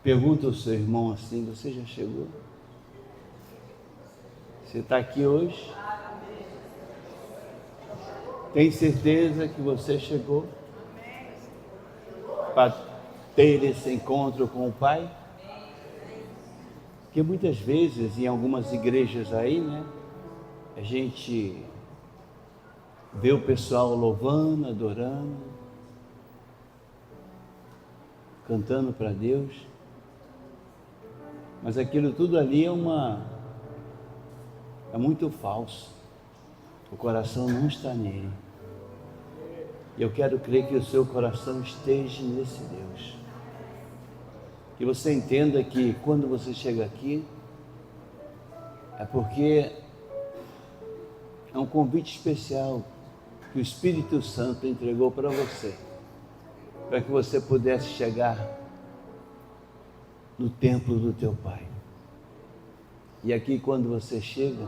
Pergunta ao seu irmão assim: você já chegou? Você está aqui hoje? Tem certeza que você chegou para ter esse encontro com o Pai? Porque muitas vezes, em algumas igrejas aí, né, a gente vê o pessoal louvando, adorando, cantando para Deus, mas aquilo tudo ali é muito falso. O coração não está nele. E eu quero crer que o seu coração esteja nesse Deus. Que você entenda que quando você chega aqui, é porque é um convite especial que o Espírito Santo entregou para você, para que você pudesse chegar no templo do teu Pai. E aqui, quando você chega,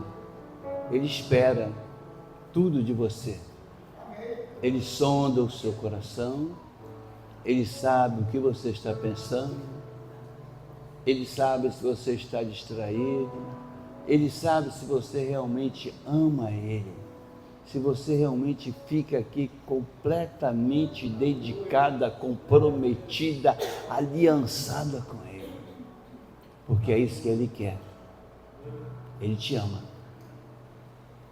Ele espera tudo de você. Ele sonda o seu coração, Ele sabe o que você está pensando, Ele sabe se você está distraído, Ele sabe se você realmente ama Ele, se você realmente fica aqui completamente dedicada, comprometida, aliançada com Ele, porque é isso que Ele quer. Ele te ama,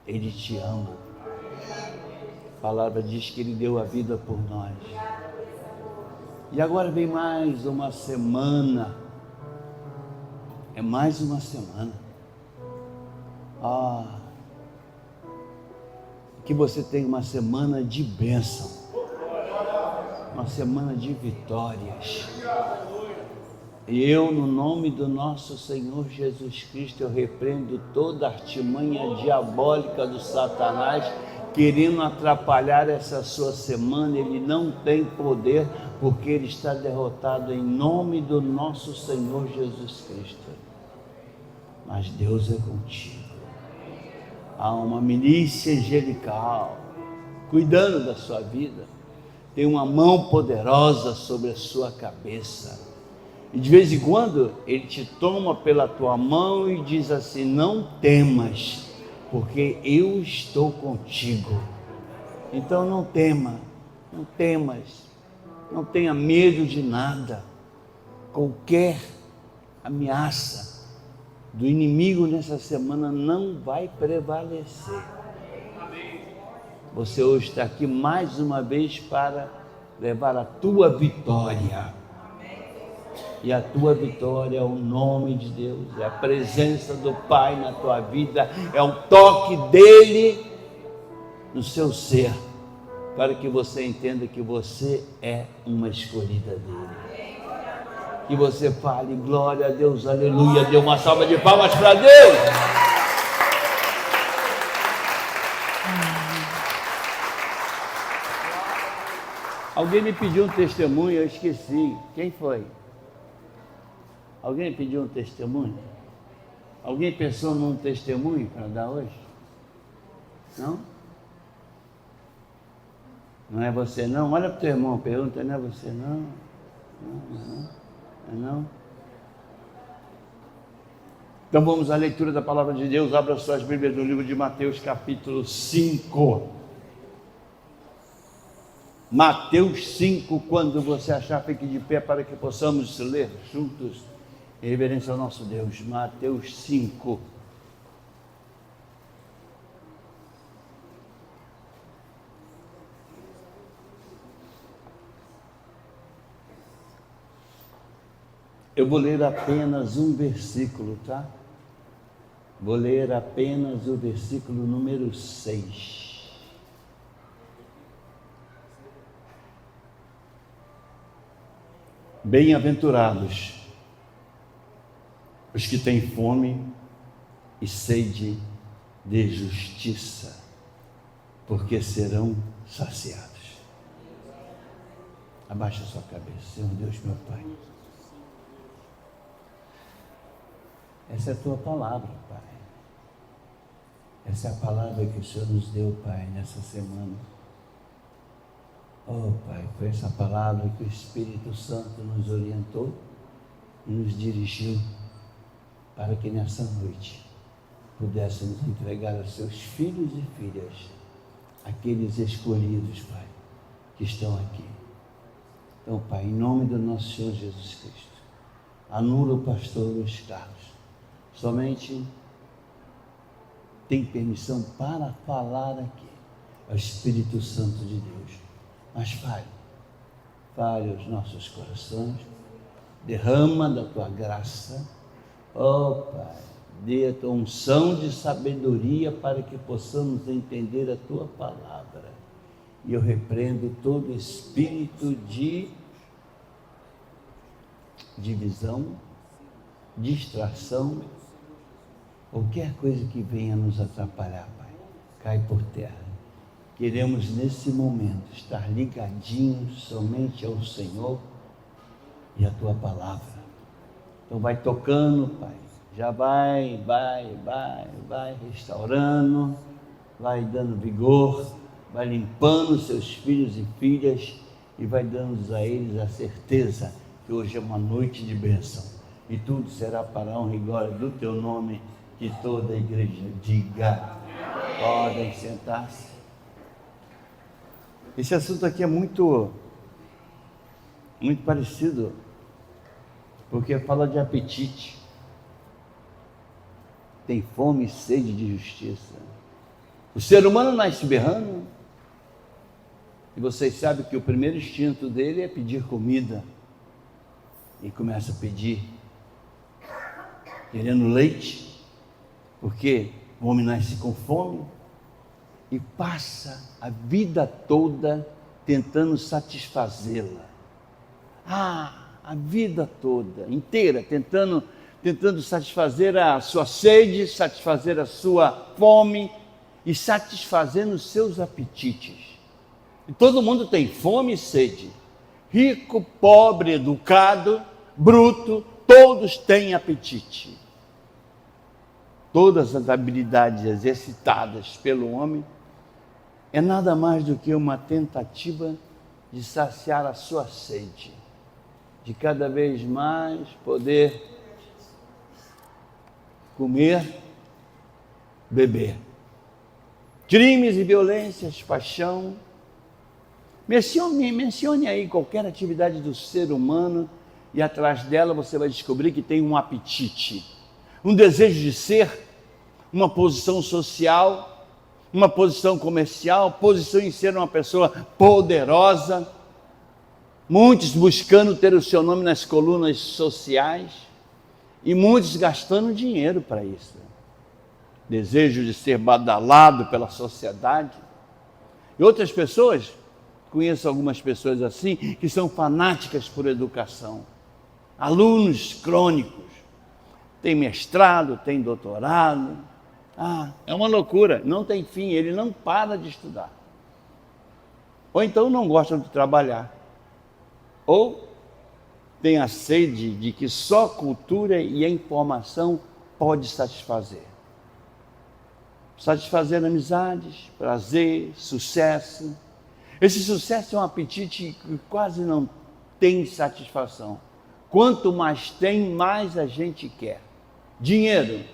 Ele te ama. A palavra diz que Ele deu a vida por nós. E agora vem mais uma semana. É mais uma semana. Que você tenha uma semana de bênção, uma semana de vitórias. E eu, no nome do nosso Senhor Jesus Cristo, eu repreendo toda artimanha diabólica do Satanás, querendo atrapalhar essa sua semana. Ele não tem poder, porque ele está derrotado em nome do nosso Senhor Jesus Cristo. Mas Deus é contigo. Há uma milícia angelical cuidando da sua vida. Tem uma mão poderosa sobre a sua cabeça. E de vez em quando Ele te toma pela tua mão e diz assim: não temas, porque eu estou contigo. Então não tema, não temas, não tenha medo de nada. Qualquer ameaça do inimigo nessa semana não vai prevalecer. Você hoje está aqui mais uma vez para levar a tua vitória. E a tua vitória é o nome de Deus, é a presença do Pai na tua vida, é o toque dele no seu ser, para que você entenda que você é uma escolhida dele. Que você fale: glória a Deus, aleluia. Dê uma salva de palmas para Deus. Alguém me pediu um testemunho, eu esqueci. Quem foi? Alguém pediu um testemunho? Alguém pensou num testemunho para dar hoje? Não? Não é você não? Olha para o teu irmão, pergunta: não é você não? Não? Então vamos à leitura da palavra de Deus. Abra suas Bíblias no livro de Mateus, capítulo 5. Mateus 5, quando você achar, fique de pé para que possamos ler juntos, em reverência ao nosso Deus. Mateus 5. Eu vou ler apenas um versículo, tá? Vou ler apenas o versículo número 6. Bem-aventurados os que têm fome e sede de justiça, porque serão saciados. Abaixa a sua cabeça. Senhor Deus, meu Pai, essa é a tua palavra, Pai. Essa é a palavra que o Senhor nos deu, Pai, nessa semana. Oh, Pai, foi essa palavra que o Espírito Santo nos orientou e nos dirigiu para que nessa noite pudéssemos entregar aos seus filhos e filhas, aqueles escolhidos, Pai, que estão aqui. Então, Pai, em nome do nosso Senhor Jesus Cristo, anula o pastor Luiz Carlos. Somente tem permissão para falar aqui ao Espírito Santo de Deus. Mas fale aos nossos corações, derrama da tua graça, ó Pai, dê a tua unção de sabedoria para que possamos entender a tua palavra. E eu repreendo todo espírito de divisão, distração, qualquer coisa que venha nos atrapalhar, Pai, cai por terra. Queremos nesse momento estar ligadinhos somente ao Senhor e à tua palavra. Então vai tocando, Pai, já vai restaurando, vai dando vigor, vai limpando seus filhos e filhas e vai dando a eles a certeza que hoje é uma noite de bênção e tudo será para a honra e glória do teu nome, que toda a igreja diga. Podem sentar-se. Esse assunto aqui é muito parecido, porque fala de apetite. Tem fome e sede de justiça. O ser humano nasce berrando, e vocês sabem que o primeiro instinto dele é pedir comida, e começa a pedir, querendo leite, porque o homem nasce com fome, e passa a vida toda tentando satisfazê-la. A vida toda, inteira, tentando satisfazer a sua sede, satisfazer a sua fome e satisfazendo os seus apetites. E todo mundo tem fome e sede. Rico, pobre, educado, bruto, todos têm apetite. Todas as habilidades exercitadas pelo homem é nada mais do que uma tentativa de saciar a sua sede, de cada vez mais poder comer, beber. Crimes e violências, paixão. Mencione aí qualquer atividade do ser humano e atrás dela você vai descobrir que tem um apetite, um desejo de ser, uma posição social, uma posição comercial, posição em ser uma pessoa poderosa, muitos buscando ter o seu nome nas colunas sociais e muitos gastando dinheiro para isso. Desejo de ser badalado pela sociedade. E outras pessoas, conheço algumas pessoas assim, que são fanáticas por educação, alunos crônicos, tem mestrado, tem doutorado. É uma loucura, não tem fim, ele não para de estudar. Ou então não gostam de trabalhar. Ou tem a sede de que só a cultura e a informação pode satisfazer. Satisfazer amizades, prazer, sucesso. Esse sucesso é um apetite que quase não tem satisfação. Quanto mais tem, mais a gente quer. Dinheiro.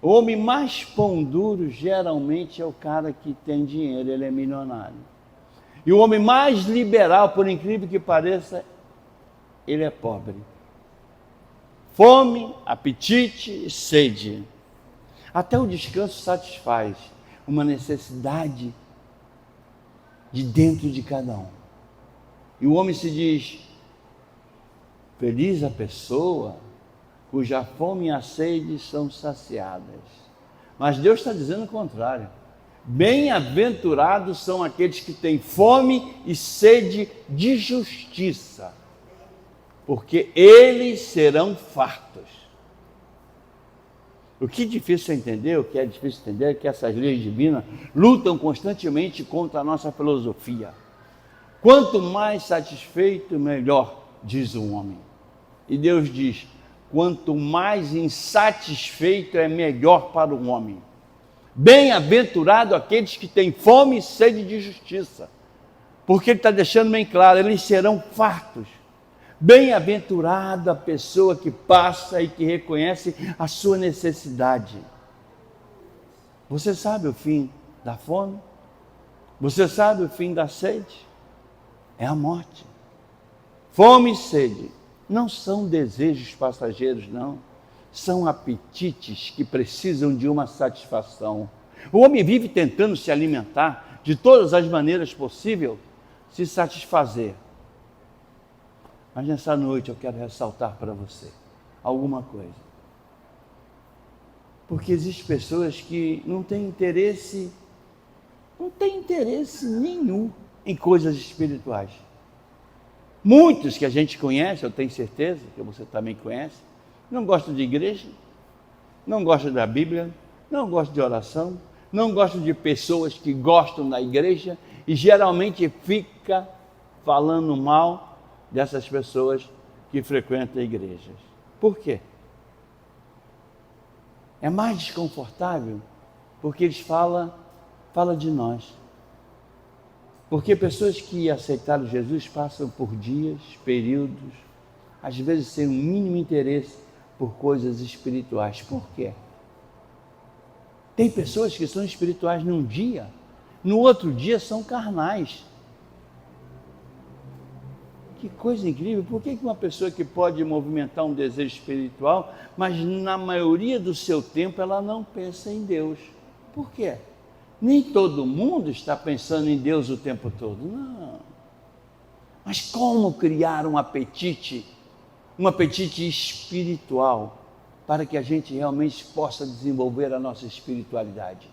O homem mais pão duro geralmente é o cara que tem dinheiro, ele é milionário. E o homem mais liberal, por incrível que pareça, ele é pobre. Fome, apetite e sede. Até o descanso satisfaz uma necessidade de dentro de cada um. E o homem se diz, feliz a pessoa cuja fome e a sede são saciadas. Mas Deus está dizendo o contrário. Bem-aventurados são aqueles que têm fome e sede de justiça, porque eles serão fartos. O que é difícil entender é que essas leis divinas lutam constantemente contra a nossa filosofia. Quanto mais satisfeito, melhor, diz o homem. E Deus diz, quanto mais insatisfeito é melhor para o homem. Bem-aventurado aqueles que têm fome e sede de justiça, porque ele está deixando bem claro, eles serão fartos. Bem-aventurada a pessoa que passa e que reconhece a sua necessidade. Você sabe o fim da fome? Você sabe o fim da sede? É a morte. Fome e sede não são desejos passageiros, não. São apetites que precisam de uma satisfação. O homem vive tentando se alimentar de todas as maneiras possíveis, se satisfazer. Mas nessa noite eu quero ressaltar para você alguma coisa. Porque existem pessoas que não têm interesse nenhum em coisas espirituais. Muitos que a gente conhece, eu tenho certeza que você também conhece, não gostam de igreja, não gostam da Bíblia, não gostam de oração, não gostam de pessoas que gostam da igreja e geralmente fica falando mal dessas pessoas que frequentam igrejas. Por quê? É mais desconfortável porque eles falam de nós. Porque pessoas que aceitaram Jesus passam por dias, períodos, às vezes sem o mínimo interesse por coisas espirituais. Por quê? Tem pessoas que são espirituais num dia, no outro dia são carnais. Que coisa incrível! Por que uma pessoa que pode movimentar um desejo espiritual, mas na maioria do seu tempo ela não pensa em Deus? Por quê? Nem todo mundo está pensando em Deus o tempo todo, não. Mas como criar um apetite espiritual, para que a gente realmente possa desenvolver a nossa espiritualidade?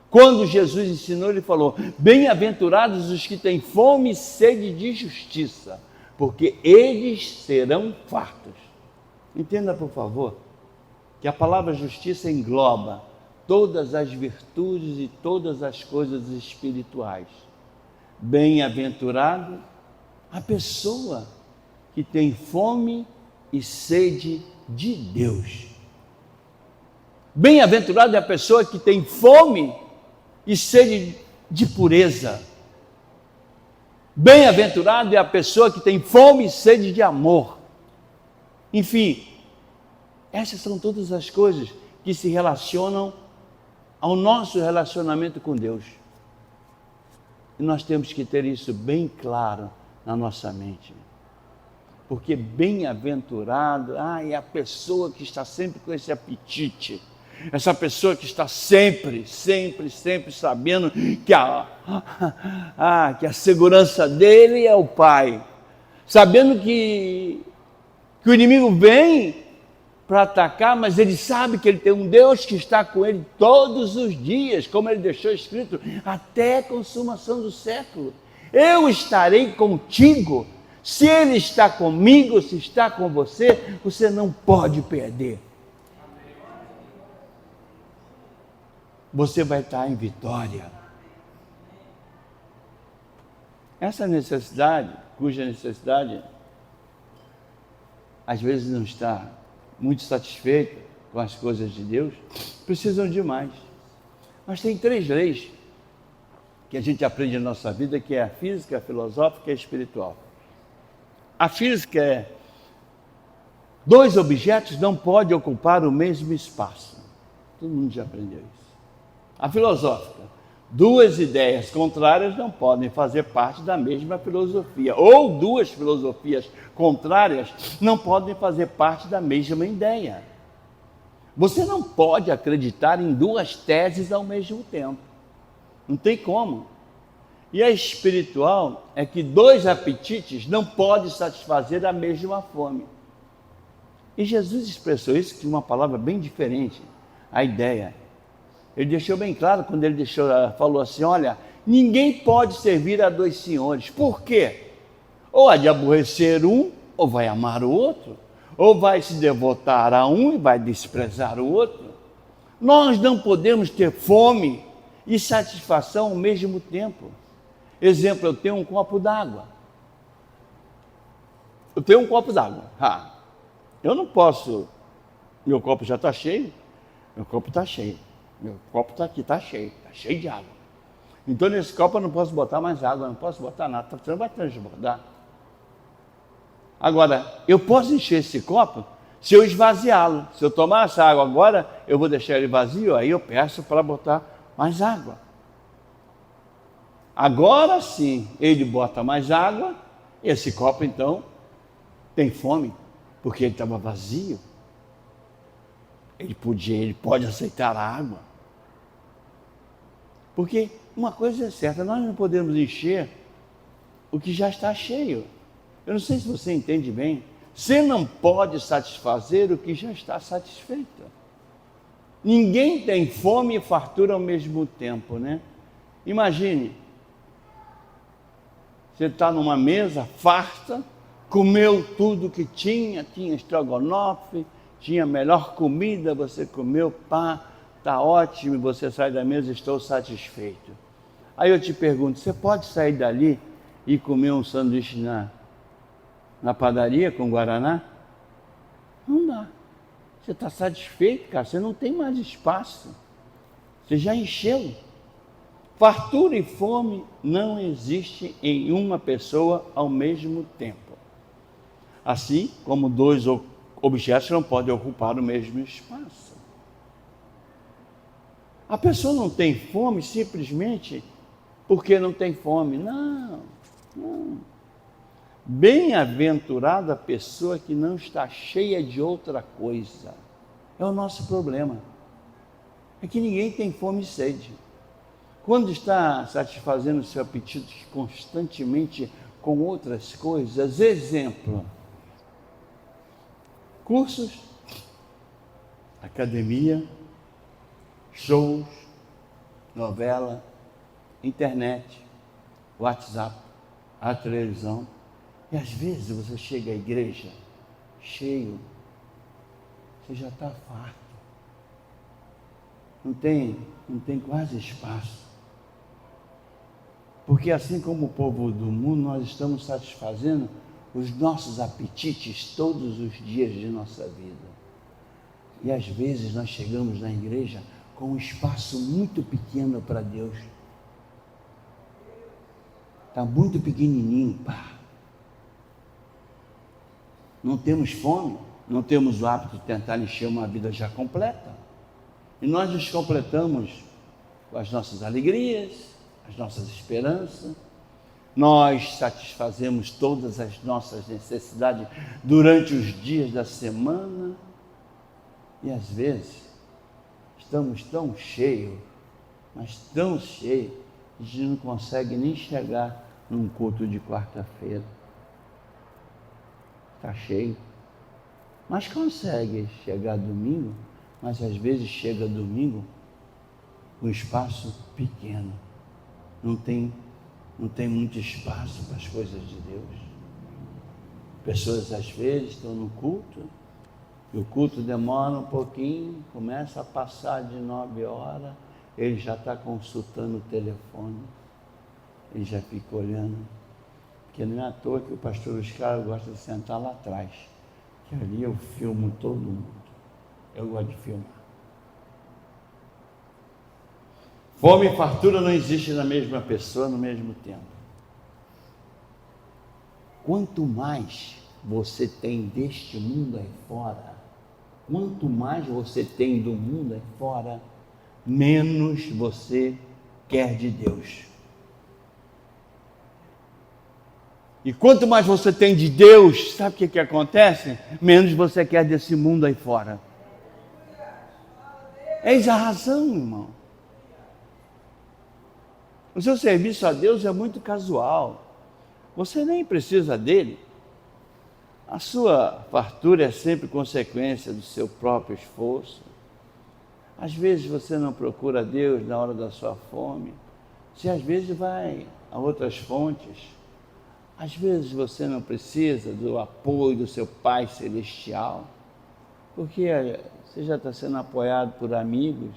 Quando Jesus ensinou, ele falou: bem-aventurados os que têm fome e sede de justiça, porque eles serão fartos. Entenda, por favor, que a palavra justiça engloba todas as virtudes e todas as coisas espirituais. Bem-aventurado a pessoa que tem fome e sede de Deus. Bem-aventurado é a pessoa que tem fome e sede de pureza. Bem-aventurado é a pessoa que tem fome e sede de amor. Enfim, essas são todas as coisas que se relacionam ao nosso relacionamento com Deus. E nós temos que ter isso bem claro na nossa mente. Porque bem-aventurado, é a pessoa que está sempre com esse apetite. Essa pessoa que está sempre sabendo que a segurança dele é o Pai. Sabendo que o inimigo vem para atacar, mas ele sabe que ele tem um Deus que está com ele todos os dias, como ele deixou escrito, até a consumação do século. Eu estarei contigo. Se ele está comigo, se está com você, você não pode perder. Você vai estar em vitória. Essa necessidade, cuja necessidade às vezes não está muito satisfeita com as coisas de Deus, precisam de mais. Mas tem 3 leis que a gente aprende na nossa vida, que é a física, a filosófica e a espiritual. A física é: 2 objetos não podem ocupar o mesmo espaço. Todo mundo já aprendeu isso. A filosófica: 2 ideias contrárias não podem fazer parte da mesma filosofia. Ou 2 filosofias contrárias não podem fazer parte da mesma ideia. Você não pode acreditar em 2 teses ao mesmo tempo. Não tem como. E a espiritual é que 2 apetites não podem satisfazer a mesma fome. E Jesus expressou isso com uma palavra bem diferente. A ideia. Ele deixou bem claro quando ele falou assim: olha, ninguém pode servir a 2 senhores. Por quê? Ou há de aborrecer um, ou vai amar o outro. Ou vai se devotar a um e vai desprezar o outro. Nós não podemos ter fome e satisfação ao mesmo tempo. Exemplo, eu tenho um copo d'água. Eu não posso, meu copo já está cheio, meu copo está cheio de água. Então nesse copo eu não posso botar mais água, não posso botar nada, você não vai transbordar. Agora, eu posso encher esse copo se eu esvaziá-lo. Se eu tomar essa água agora, eu vou deixar ele vazio, aí eu peço para botar mais água. Agora sim, ele bota mais água, e esse copo então tem fome, porque ele estava vazio. Ele pode aceitar a água. Porque uma coisa é certa, nós não podemos encher o que já está cheio. Eu não sei se você entende bem. Você não pode satisfazer o que já está satisfeito. Ninguém tem fome e fartura ao mesmo tempo, né? Imagine, você está numa mesa farta, comeu tudo que tinha estrogonofe, tinha a melhor comida, você comeu, está ótimo, você sai da mesa, estou satisfeito. Aí eu te pergunto, você pode sair dali e comer um sanduíche na padaria com guaraná? Não dá. Você está satisfeito, cara, você não tem mais espaço. Você já encheu. Fartura e fome não existe em uma pessoa ao mesmo tempo. Assim como dois objetos não podem ocupar o mesmo espaço. A pessoa não tem fome simplesmente porque não tem fome. Não. Bem-aventurada a pessoa que não está cheia de outra coisa. É o nosso problema. É que ninguém tem fome e sede. Quando está satisfazendo o seu apetite constantemente com outras coisas, exemplo, cursos, academia, shows, novela, internet, WhatsApp, a televisão. E às vezes você chega à igreja cheio, você já está farto. Não tem quase espaço. Porque assim como o povo do mundo, nós estamos satisfazendo os nossos apetites todos os dias de nossa vida. E às vezes nós chegamos na igreja com um espaço muito pequeno para Deus. Está muito pequenininho, Não temos fome, não temos o hábito de tentar encher uma vida já completa. E nós nos completamos com as nossas alegrias, as nossas esperanças. Nós satisfazemos todas as nossas necessidades durante os dias da semana. E às vezes estamos tão cheios, mas tão cheios, que a gente não consegue nem chegar num culto de quarta-feira. Está cheio. Mas consegue chegar domingo, mas às vezes chega domingo com espaço pequeno. Não tem muito espaço para as coisas de Deus. Pessoas às vezes estão no culto, e o culto demora um pouquinho, começa a passar de 9 horas, ele já está consultando o telefone, ele já fica olhando, porque não é à toa que o pastor Oscar gosta de sentar lá atrás, que ali eu filmo todo mundo, eu gosto de filmar. Fome e fartura não existem na mesma pessoa no mesmo tempo. Quanto mais você tem deste mundo aí fora, quanto mais você tem do mundo aí fora, menos você quer de Deus. E quanto mais você tem de Deus, sabe o que acontece? Menos você quer desse mundo aí fora. Eis a razão, irmão. O seu serviço a Deus é muito casual. Você nem precisa dele. A sua fartura é sempre consequência do seu próprio esforço. Às vezes você não procura Deus na hora da sua fome. Você às vezes vai a outras fontes. Às vezes você não precisa do apoio do seu Pai Celestial. Porque você já está sendo apoiado por amigos,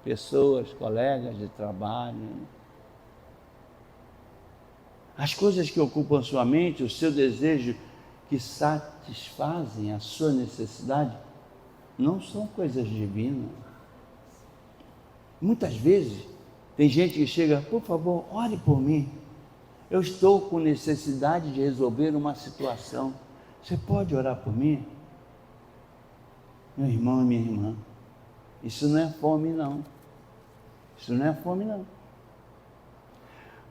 pessoas, colegas de trabalho. As coisas que ocupam sua mente, o seu desejo, que satisfazem a sua necessidade, não são coisas divinas. Muitas vezes, tem gente que chega, por favor, ore por mim. Eu estou com necessidade de resolver uma situação. Você pode orar por mim? Meu irmão e minha irmã, isso não é fome não. Isso não é fome não.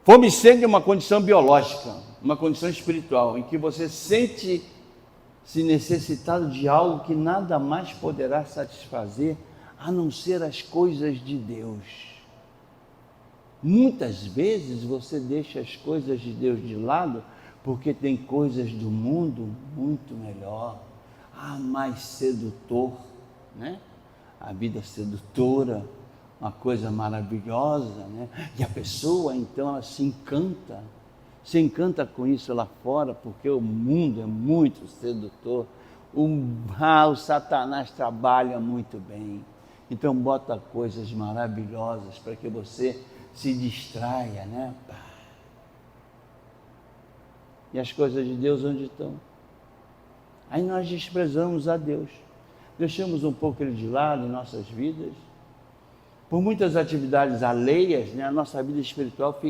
Fome e sede é uma condição biológica, uma condição espiritual, em que você sente-se necessitado de algo que nada mais poderá satisfazer, a não ser as coisas de Deus. Muitas vezes você deixa as coisas de Deus de lado, porque tem coisas do mundo muito melhor, mais sedutor, né? A vida sedutora, uma coisa maravilhosa, né? E a pessoa então ela se encanta com isso lá fora, porque o mundo é muito sedutor. O Satanás trabalha muito bem, então bota coisas maravilhosas para que você se distraia, né? E as coisas de Deus onde estão? Aí nós desprezamos a Deus, deixamos um pouco Ele de lado em nossas vidas. Por muitas atividades alheias, né, a nossa vida espiritual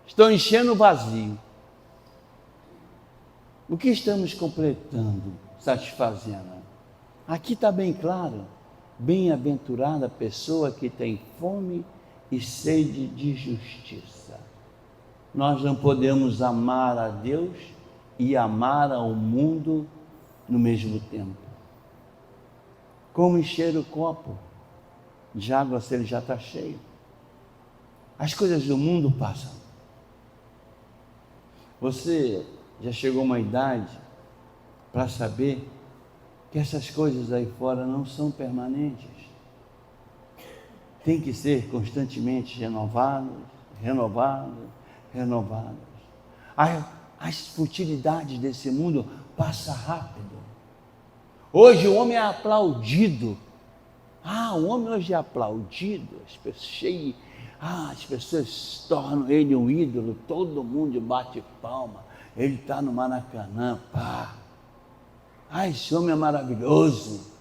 estão enchendo o vazio. O que estamos completando, satisfazendo? Aqui está bem claro: bem-aventurada a pessoa que tem fome e sede de justiça. Nós não podemos amar a Deus e amar ao mundo no mesmo tempo. Como encher o copo de água se ele já está cheio? As coisas do mundo passam. Você já chegou a uma idade para saber que essas coisas aí fora não são permanentes. Tem que ser constantemente renovadas. As futilidades desse mundo passam rápido. Hoje o homem é aplaudido. O homem hoje é aplaudido. As pessoas tornam ele um ídolo. Todo mundo bate palma. Ele está no Maracanã. Esse homem é maravilhoso.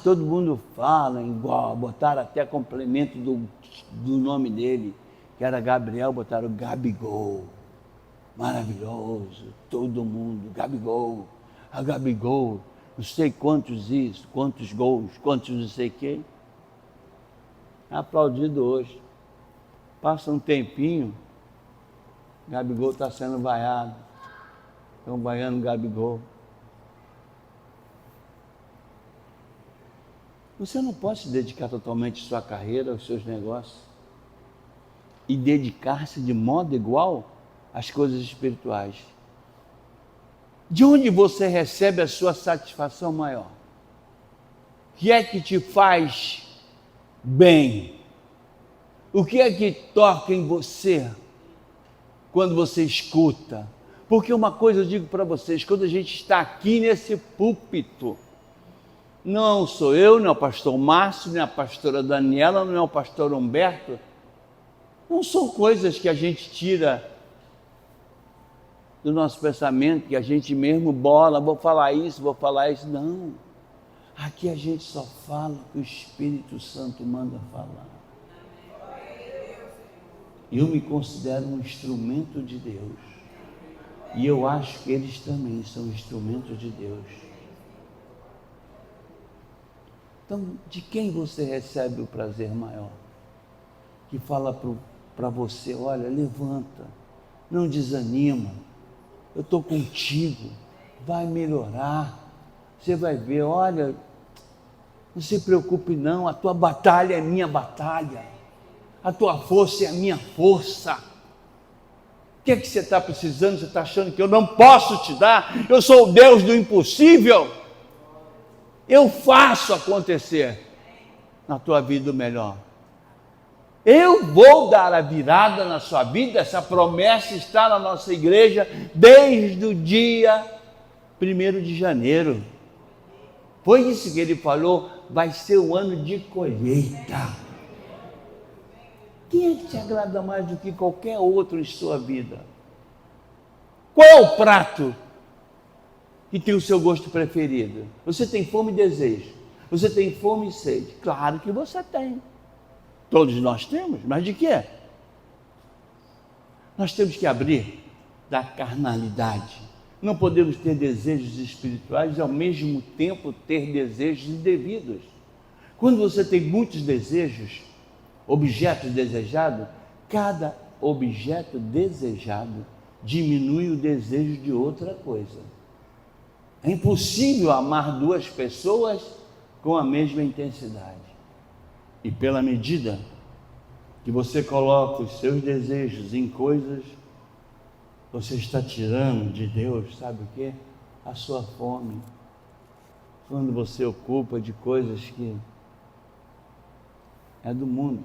Todo mundo fala igual. Botaram até complemento do nome dele, que era Gabriel, botaram Gabigol. Maravilhoso, todo mundo, Gabigol, a Gabigol, não sei quantos isso, quantos gols, quantos não sei o quê. Aplaudido hoje. Passa um tempinho, Gabigol está sendo vaiado. Estão vaiando Gabigol. Você não pode se dedicar totalmente à sua carreira, aos seus negócios, e dedicar-se de modo igual às coisas espirituais. De onde você recebe a sua satisfação maior? O que é que te faz bem? O que é que toca em você quando você escuta? Porque uma coisa eu digo para vocês: quando a gente está aqui nesse púlpito, não sou eu, não é o pastor Márcio, nem a pastora Daniela, não é o pastor Humberto, não são coisas que a gente tira do nosso pensamento, que a gente mesmo bola, vou falar isso, não. Aqui a gente só fala o que o Espírito Santo manda falar. Eu me considero um instrumento de Deus, e eu acho que eles também são instrumentos de Deus. Então, de quem você recebe o prazer maior? Que fala para você: olha, levanta, não desanima, eu estou contigo, vai melhorar, você vai ver, olha, não se preocupe não, a tua batalha é minha batalha, a tua força é a minha força. O que é que você está precisando? Você está achando que eu não posso te dar? Eu sou o Deus do impossível, eu faço acontecer na tua vida o melhor. Eu vou dar a virada na sua vida. Essa promessa está na nossa igreja desde o dia 1º de janeiro. Foi isso que ele falou: vai ser um ano de colheita. Quem é que te agrada mais do que qualquer outro em sua vida? Qual é o prato que tem o seu gosto preferido? Você tem fome e desejo? Você tem fome e sede? Claro que você tem. Todos nós temos, mas de quê? Nós temos que abrir da carnalidade. Não podemos ter desejos espirituais e ao mesmo tempo ter desejos indevidos. Quando você tem muitos desejos, objetos desejados, cada objeto desejado diminui o desejo de outra coisa. É impossível amar duas pessoas com a mesma intensidade. E pela medida que você coloca os seus desejos em coisas, você está tirando de Deus, sabe o quê? A sua fome. Quando você ocupa de coisas que é do mundo,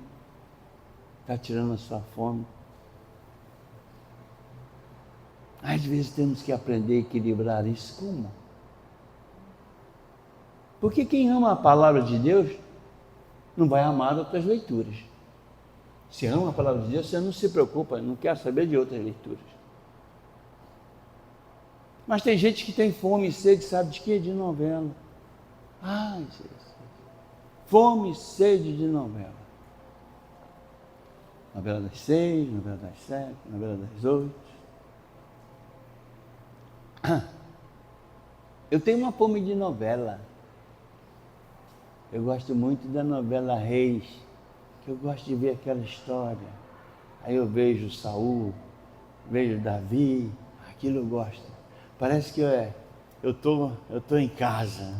está tirando a sua fome. Às vezes temos que aprender a equilibrar isso. Como? Porque quem ama a palavra de Deus não vai amar outras leituras. Se ama a palavra de Deus, você não se preocupa, não quer saber de outras leituras. Mas tem gente que tem fome e sede, sabe de quê? De novela. Ai, Jesus. Fome e sede de novela. Novela das 6, novela das 7, novela das 8. Eu tenho uma fome de novela. Eu gosto muito da novela Reis, que eu gosto de ver aquela história. Aí eu vejo Saul, vejo Davi, aquilo eu gosto. Parece que eu tô em casa.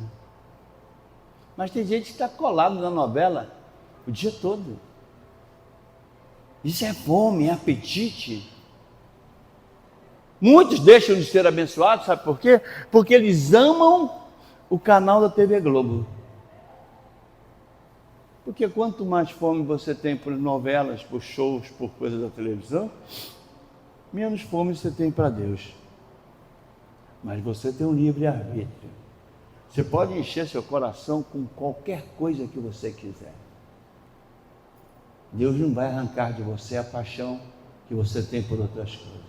Mas tem gente que está colado na novela o dia todo. Isso é fome, é apetite. Muitos deixam de ser abençoados, sabe por quê? Porque eles amam o canal da TV Globo. Porque quanto mais fome você tem por novelas, por shows, por coisas da televisão, menos fome você tem para Deus. Mas você tem um livre-arbítrio. Você pode encher seu coração com qualquer coisa que você quiser. Deus não vai arrancar de você a paixão que você tem por outras coisas.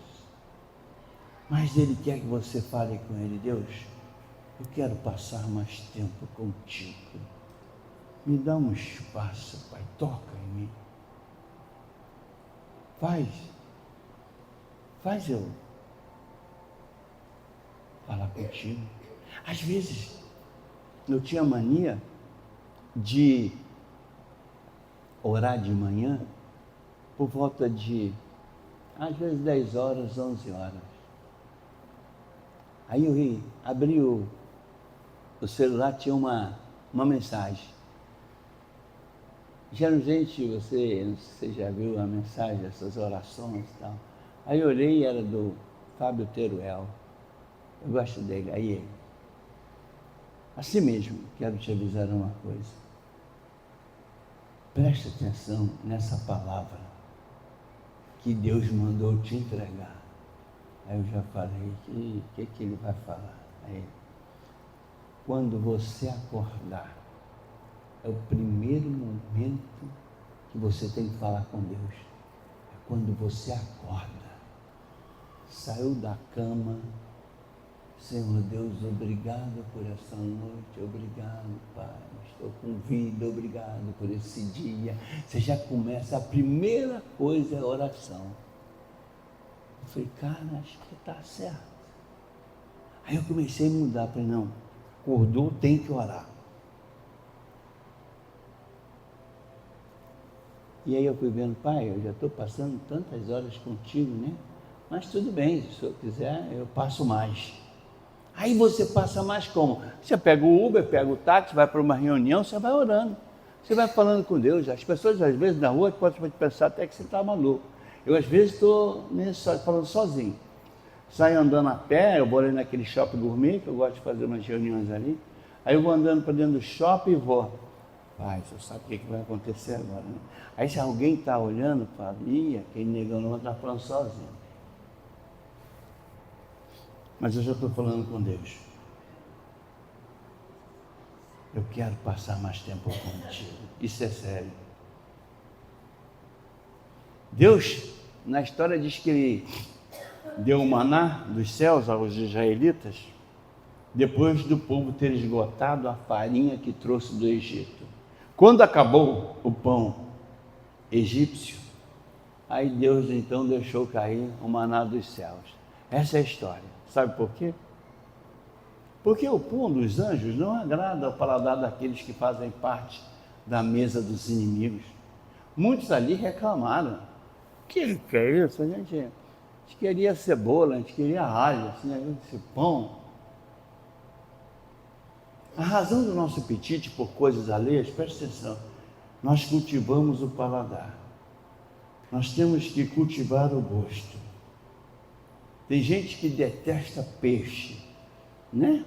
Mas Ele quer que você fale com Ele: Deus, eu quero passar mais tempo contigo. Me dá um espaço, Pai, toca em mim. Faz eu falar contigo. Às vezes, eu tinha mania de orar de manhã por volta de, às vezes, 10 horas, 11 horas. Aí eu abri o celular, tinha uma mensagem. Geralmente, você já viu a mensagem, essas orações e tal. Aí eu olhei, era do Fábio Teruel. Eu gosto dele. Aí ele: assim mesmo, quero te avisar uma coisa. Preste atenção nessa palavra que Deus mandou te entregar. Aí eu já falei: o que ele vai falar? Aí, quando você acordar, é o primeiro momento que você tem que falar com Deus. É quando você acorda, saiu da cama. Senhor Deus, obrigado por essa noite, obrigado, Pai, estou com vida, obrigado por esse dia. Você já começa, a primeira coisa é a oração. Eu falei: cara, acho que está certo. Aí eu comecei a mudar, falei: não, acordou, tem que orar. E aí eu fui vendo: Pai, eu já estou passando tantas horas contigo, né? Mas tudo bem, se o senhor quiser, eu passo mais. Aí você passa mais como? Você pega o Uber, pega o táxi, vai para uma reunião, você vai orando. Você vai falando com Deus. As pessoas, às vezes, na rua, podem pensar até que você está maluco. Eu, às vezes, estou falando sozinho. Saio andando a pé, eu vou ali naquele shopping gourmet, que eu gosto de fazer umas reuniões ali. Aí eu vou andando para dentro do shopping e vou: Pai, você sabe o que vai acontecer agora, né? Aí se alguém está olhando, fala: ih, aquele negão não está falando sozinho. Mas eu já estou falando com Deus. Eu quero passar mais tempo contigo. Isso é sério. Deus, na história, diz que Ele deu o maná dos céus aos israelitas, depois do povo ter esgotado a farinha que trouxe do Egito. Quando acabou o pão egípcio, aí Deus então deixou cair o maná dos céus. Essa é a história. Sabe por quê? Porque o pão dos anjos não agrada ao paladar daqueles que fazem parte da mesa dos inimigos. Muitos ali reclamaram. Que é isso? A gente queria cebola, a gente queria alho, esse pão. A razão do nosso apetite por coisas alheias, presta atenção, nós cultivamos o paladar. Nós temos que cultivar o gosto. Tem gente que detesta peixe, né?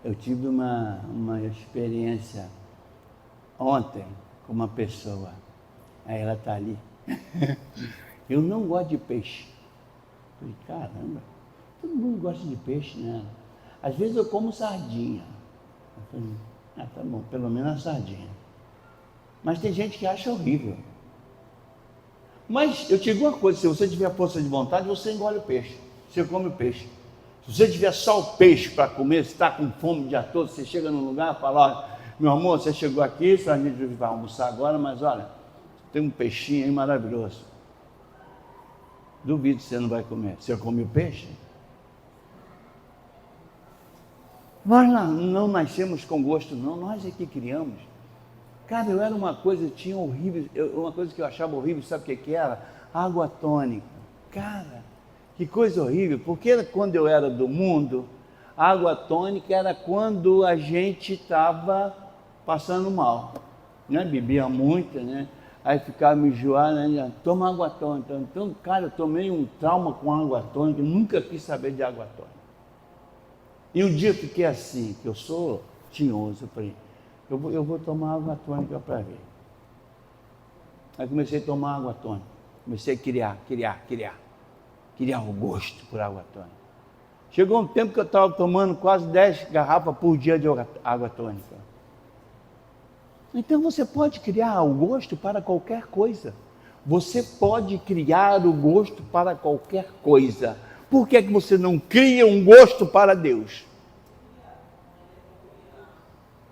Eu tive uma experiência ontem com uma pessoa, aí ela está ali. Eu não gosto de peixe. Falei, caramba, todo mundo gosta de peixe, né? Às vezes eu como sardinha. Eu falei, tá bom, pelo menos a sardinha. Mas tem gente que acha horrível. Mas eu te digo uma coisa, se você tiver força de vontade, você engole o peixe. Você come o peixe. Se você tiver só o peixe para comer, se está com fome o dia todo, você chega num lugar e fala, olha, meu amor, você chegou aqui, a gente vai almoçar agora, mas olha, tem um peixinho aí maravilhoso. Duvido que você não vai comer. Você come o peixe? Nós não nascemos com gosto, não. Nós é que criamos. Cara, eu era uma coisa, tinha horrível, uma coisa que eu achava horrível, sabe o que era? Água tônica. Cara, que coisa horrível, porque quando eu era do mundo, água tônica era quando a gente estava passando mal, né? Bebia muito, né? Aí ficava me enjoar, né? Toma água tônica. Então, cara, eu tomei um trauma com água tônica, nunca quis saber de água tônica. E um dia eu fiquei assim, que eu sou tinhoso, eu falei, eu vou tomar água tônica para ver. Aí comecei a tomar água tônica, comecei a criar o gosto por água tônica. Chegou um tempo que eu estava tomando quase 10 garrafas por dia de água tônica. Então você pode criar o gosto para qualquer coisa. Você pode criar o gosto para qualquer coisa. Por que você não cria um gosto para Deus?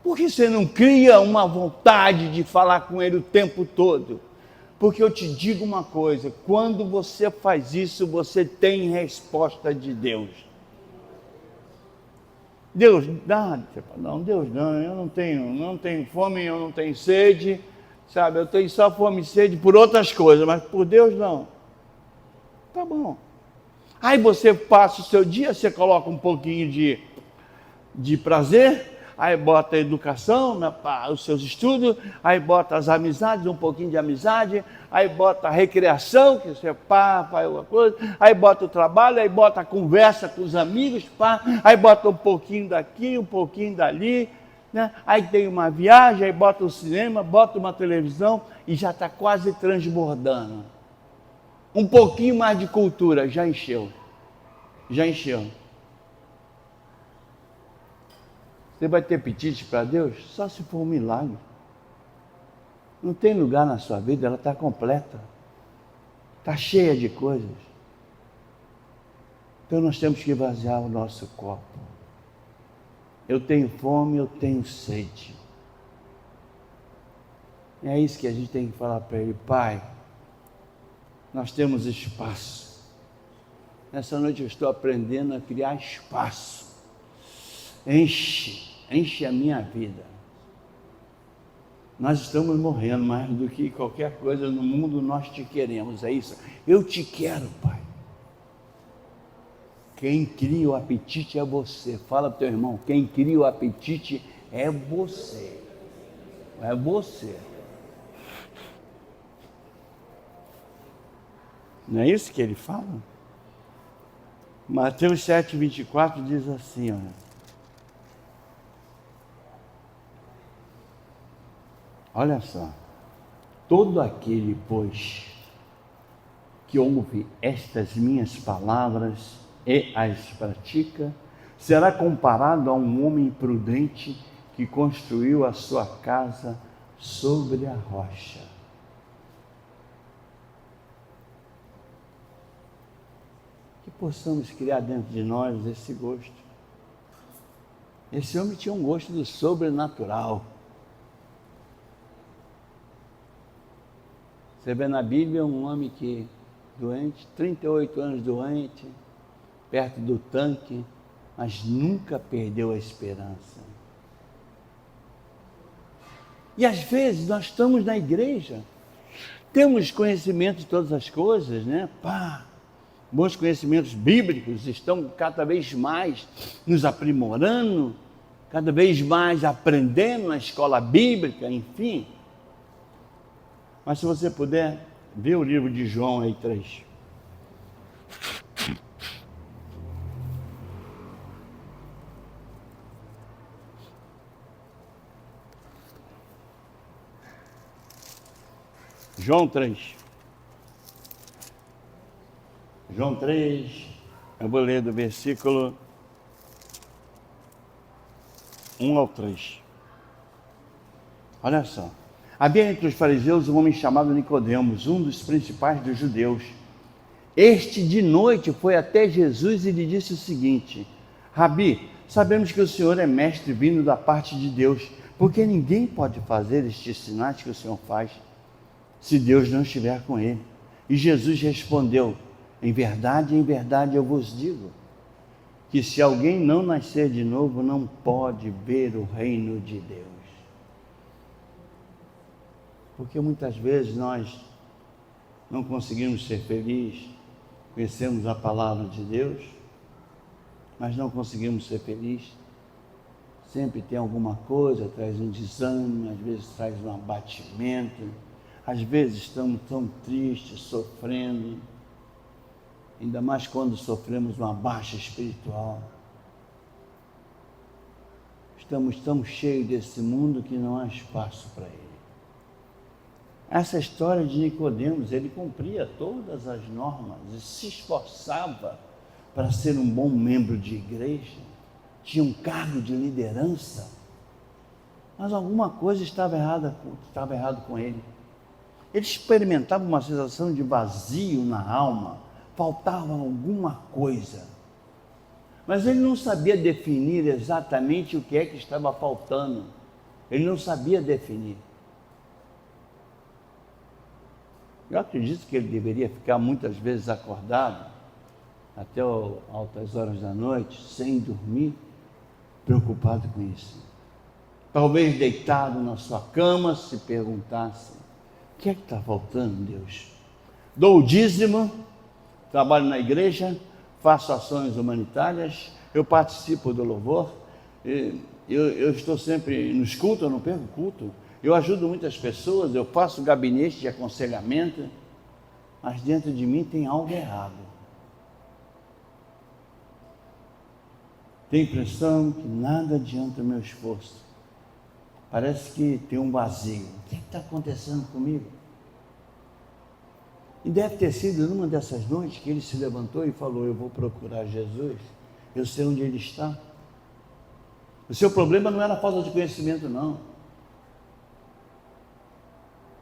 Por que você não cria uma vontade de falar com Ele o tempo todo? Porque eu te digo uma coisa, quando você faz isso, você tem resposta de Deus. Deus dá, não, Deus não, eu não tenho fome, eu não tenho sede, sabe, eu tenho só fome e sede por outras coisas, mas por Deus não. Tá bom. Aí você passa o seu dia, você coloca um pouquinho de prazer, aí bota a educação, os seus estudos, aí bota as amizades, um pouquinho de amizade, aí bota a recreação, que você faz uma coisa, aí bota o trabalho, aí bota a conversa com os amigos, aí bota um pouquinho daqui, um pouquinho dali, né? Aí tem uma viagem, aí bota o cinema, bota uma televisão e já está quase transbordando. Um pouquinho mais de cultura, já encheu. Você vai ter apetite para Deus? Só se for um milagre. Não tem lugar na sua vida, ela está completa. Está cheia de coisas. Então nós temos que esvaziar o nosso copo. Eu tenho fome, eu tenho sede. E é isso que a gente tem que falar para Ele. Pai, nós temos espaço. Nessa noite eu estou aprendendo a criar espaço. Enche a minha vida. Nós estamos morrendo mais do que qualquer coisa no mundo, nós te queremos, é isso? Eu te quero, Pai. Quem cria o apetite é você. Fala para o teu irmão, quem cria o apetite é você. É você. Não é isso que ele fala? Mateus 7,24 diz assim, olha só, todo aquele, pois, que ouve estas minhas palavras e as pratica, será comparado a um homem prudente que construiu a sua casa sobre a rocha. Que possamos criar dentro de nós esse gosto. Esse homem tinha um gosto do sobrenatural. Você vê na Bíblia um homem que doente, 38 anos doente, perto do tanque, mas nunca perdeu a esperança. E às vezes nós estamos na igreja, temos conhecimento de todas as coisas, né? Bons conhecimentos bíblicos estão cada vez mais nos aprimorando, cada vez mais aprendendo na escola bíblica, enfim. Mas se você puder, ver o livro de João aí 3. João 3. João 3, eu vou ler do versículo 1 ao 3. Olha só. Havia entre os fariseus um homem chamado Nicodemos, um dos principais dos judeus. Este de noite foi até Jesus e lhe disse o seguinte: Rabi, sabemos que o Senhor é mestre vindo da parte de Deus, porque ninguém pode fazer estes sinais que o Senhor faz, se Deus não estiver com ele. E Jesus respondeu: em verdade eu vos digo, que se alguém não nascer de novo, não pode ver o reino de Deus. Porque muitas vezes nós não conseguimos ser felizes, conhecemos a palavra de Deus, mas não conseguimos ser felizes. Sempre tem alguma coisa, traz um desânimo, às vezes traz um abatimento, às vezes estamos tão tristes, sofrendo, ainda mais quando sofremos uma baixa espiritual. Estamos tão cheios desse mundo que não há espaço para ele. Essa história de Nicodemos, ele cumpria todas as normas e se esforçava para ser um bom membro de igreja, tinha um cargo de liderança, mas alguma coisa estava errado com ele. Ele experimentava uma sensação de vazio na alma, faltava alguma coisa, mas ele não sabia definir exatamente o que é que estava faltando, ele não sabia definir. Eu acredito que ele deveria ficar muitas vezes acordado, até altas horas da noite, sem dormir, preocupado com isso. Talvez deitado na sua cama, se perguntasse: o que é que está faltando, Deus? Dou o dízimo, trabalho na igreja, faço ações humanitárias, eu participo do louvor, eu estou sempre nos cultos, eu não perco culto, eu ajudo muitas pessoas, eu faço gabinete de aconselhamento, mas dentro de mim tem algo errado. Tenho a impressão que nada adianta o meu esforço. Parece que tem um vazio. O que está acontecendo comigo? E deve ter sido numa dessas noites que ele se levantou e falou: eu vou procurar Jesus, eu sei onde ele está. O seu problema não era a falta de conhecimento, não.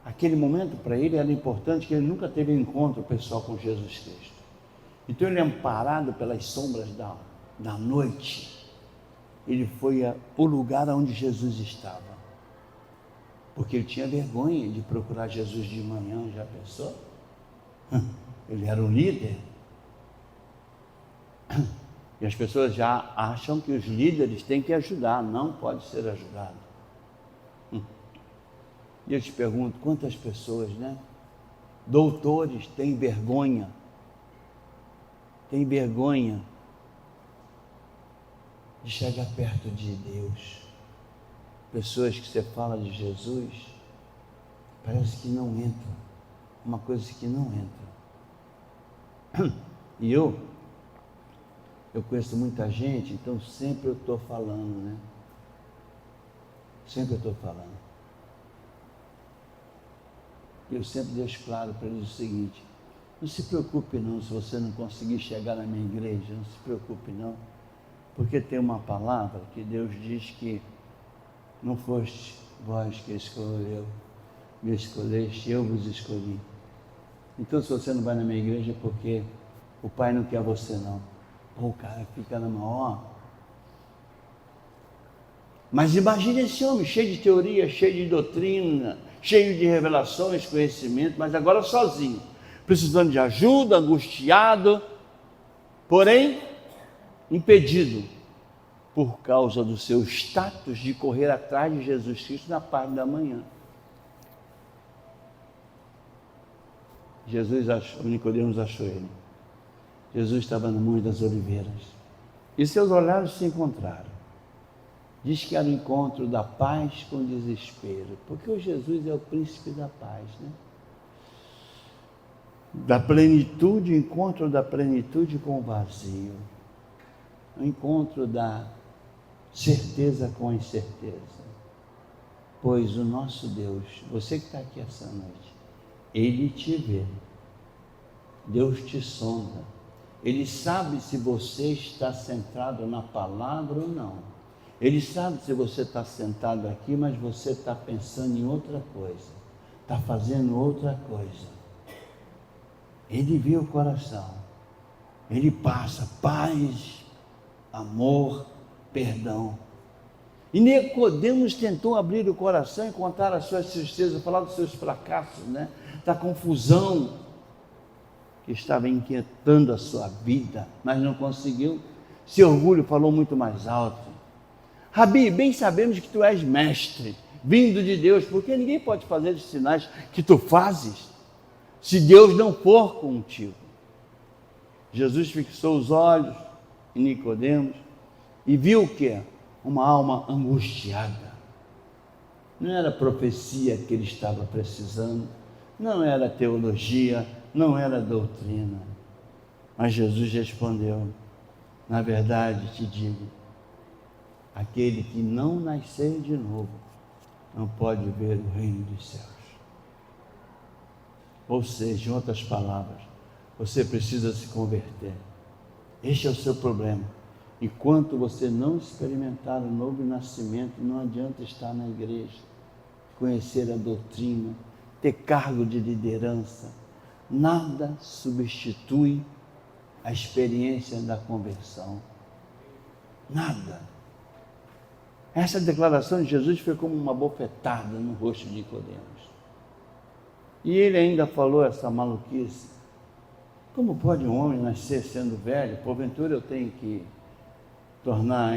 Aquele momento para ele era importante, que ele nunca teve encontro pessoal com Jesus Cristo. Então ele, amparado pelas sombras da noite, ele foi ao lugar onde Jesus estava, porque ele tinha vergonha de procurar Jesus de manhã. Já pensou? Ele era um líder, e as pessoas já acham que os líderes têm que ajudar, não pode ser ajudado. E eu te pergunto, quantas pessoas, né? Doutores têm vergonha de chegar perto de Deus. Pessoas que você fala de Jesus, parece que não entra, uma coisa que não entra. E eu conheço muita gente, então sempre eu estou falando, né? Sempre eu estou falando. Eu sempre deixo claro para eles o seguinte: não se preocupe não se você não conseguir chegar na minha igreja, não se preocupe não, porque tem uma palavra que Deus diz que não foste vós que me escolheste, eu vos escolhi. Então se você não vai na minha igreja é porque o Pai não quer você não. O cara fica na maior. Mas imagine esse homem cheio de teoria, cheio de doutrina, cheio de revelações, conhecimento, mas agora sozinho, precisando de ajuda, angustiado, porém impedido por causa do seu status de correr atrás de Jesus Cristo na parte da manhã. Nicodemos achou ele. Jesus estava no Monte das Oliveiras. E seus olhares se encontraram. Diz que era o encontro da paz com o desespero. Porque o Jesus é o príncipe da paz, né? Da plenitude, o encontro da plenitude com o vazio. O encontro da certeza com a incerteza. Pois o nosso Deus, você que está aqui essa noite, Ele te vê. Deus te sonda. Ele sabe se você está centrado na palavra ou não. Ele sabe se você está sentado aqui, mas você está pensando em outra coisa. Está fazendo outra coisa. Ele vê o coração. Ele passa paz, amor, perdão. E Nicodemos tentou abrir o coração e contar as suas tristezas, falar dos seus fracassos, né? Da confusão que estava inquietando a sua vida, mas não conseguiu. Seu orgulho falou muito mais alto. Rabi, bem sabemos que tu és mestre, vindo de Deus, porque ninguém pode fazer os sinais que tu fazes, se Deus não for contigo. Jesus fixou os olhos em Nicodemos e viu o quê? Uma alma angustiada. Não era profecia que ele estava precisando, não era teologia, não era doutrina. Mas Jesus respondeu: na verdade te digo, aquele que não nascer de novo não pode ver o reino dos céus. Ou seja, em outras palavras, você precisa se converter. Este é o seu problema. Enquanto você não experimentar o novo nascimento, não adianta estar na igreja, conhecer a doutrina, ter cargo de liderança. Nada substitui a experiência da conversão. Nada. Essa declaração de Jesus foi como uma bofetada no rosto de Nicodemos. E ele ainda falou essa maluquice. Como pode um homem nascer sendo velho? Porventura eu tenho que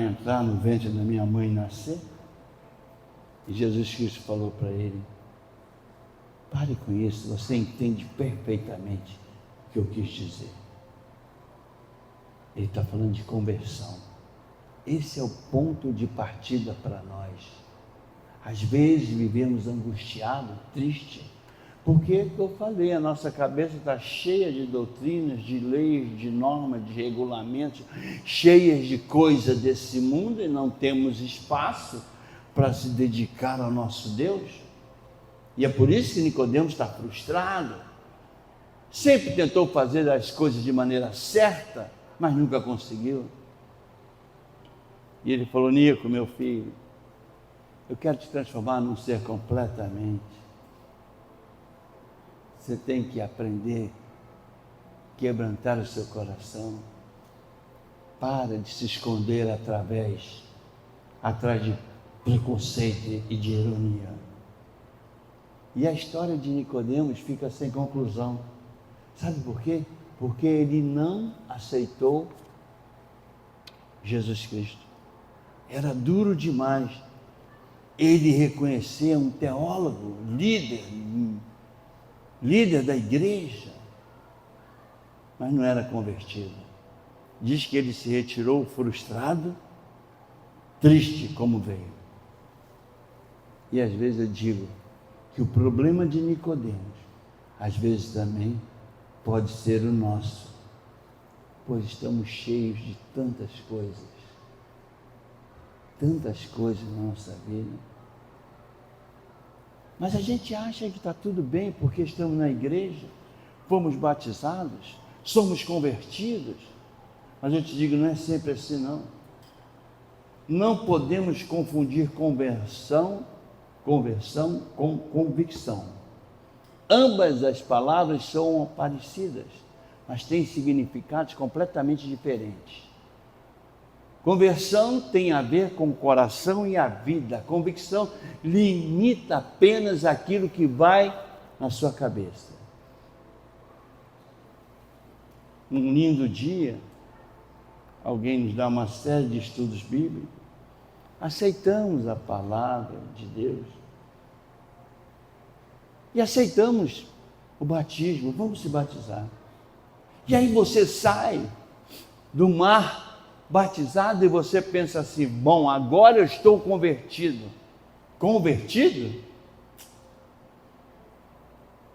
entrar no ventre da minha mãe e nascer? E Jesus Cristo falou para ele: pare com isso, você entende perfeitamente o que eu quis dizer. Ele está falando de conversão. Esse é o ponto de partida para nós. Às vezes vivemos angustiados, tristes, porque, eu falei, a nossa cabeça está cheia de doutrinas, de leis, de normas, de regulamentos, cheias de coisas desse mundo, e não temos espaço para se dedicar ao nosso Deus. E é por isso que Nicodemos está frustrado. Sempre tentou fazer as coisas de maneira certa, mas nunca conseguiu. E ele falou: Nico, meu filho, eu quero te transformar num ser completamente. Você tem que aprender a quebrantar o seu coração. Para de se esconder atrás de preconceito e de ironia. E a história de Nicodemos fica sem conclusão. Sabe por quê? Porque ele não aceitou Jesus Cristo. Era duro demais ele reconhecer um teólogo, líder da igreja, mas não era convertido. Diz que ele se retirou frustrado, triste como veio. E às vezes eu digo que o problema de Nicodemos, às vezes também pode ser o nosso, pois estamos cheios de tantas coisas na nossa vida. Mas a gente acha que está tudo bem porque estamos na igreja, fomos batizados, somos convertidos. Mas eu te digo, não é sempre assim não. Não podemos confundir conversão com convicção. Ambas as palavras são parecidas, mas têm significados completamente diferentes. Conversão tem a ver com o coração e a vida. Convicção limita apenas aquilo que vai na sua cabeça. Um lindo dia, alguém nos dá uma série de estudos bíblicos, aceitamos a palavra de Deus e aceitamos o batismo, vamos se batizar. E aí você sai do mar batizado e você pensa assim: bom, agora eu estou convertido. Convertido?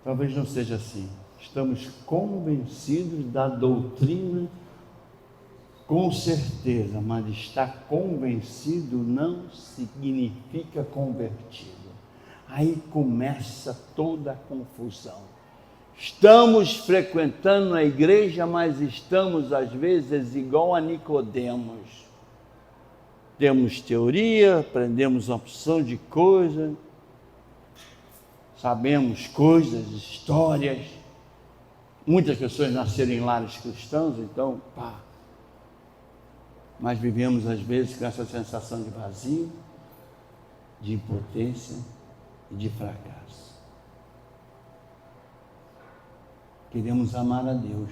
Talvez não seja assim. Estamos convencidos da doutrina, com certeza, mas estar convencido não significa convertido. Aí começa toda a confusão. Estamos frequentando a igreja, mas estamos às vezes igual a Nicodemos. Temos teoria, aprendemos uma opção de coisas, sabemos coisas, histórias. Muitas pessoas nasceram em lares cristãos, então, mas vivemos às vezes com essa sensação de vazio, de impotência e de fracasso. Queremos amar a Deus,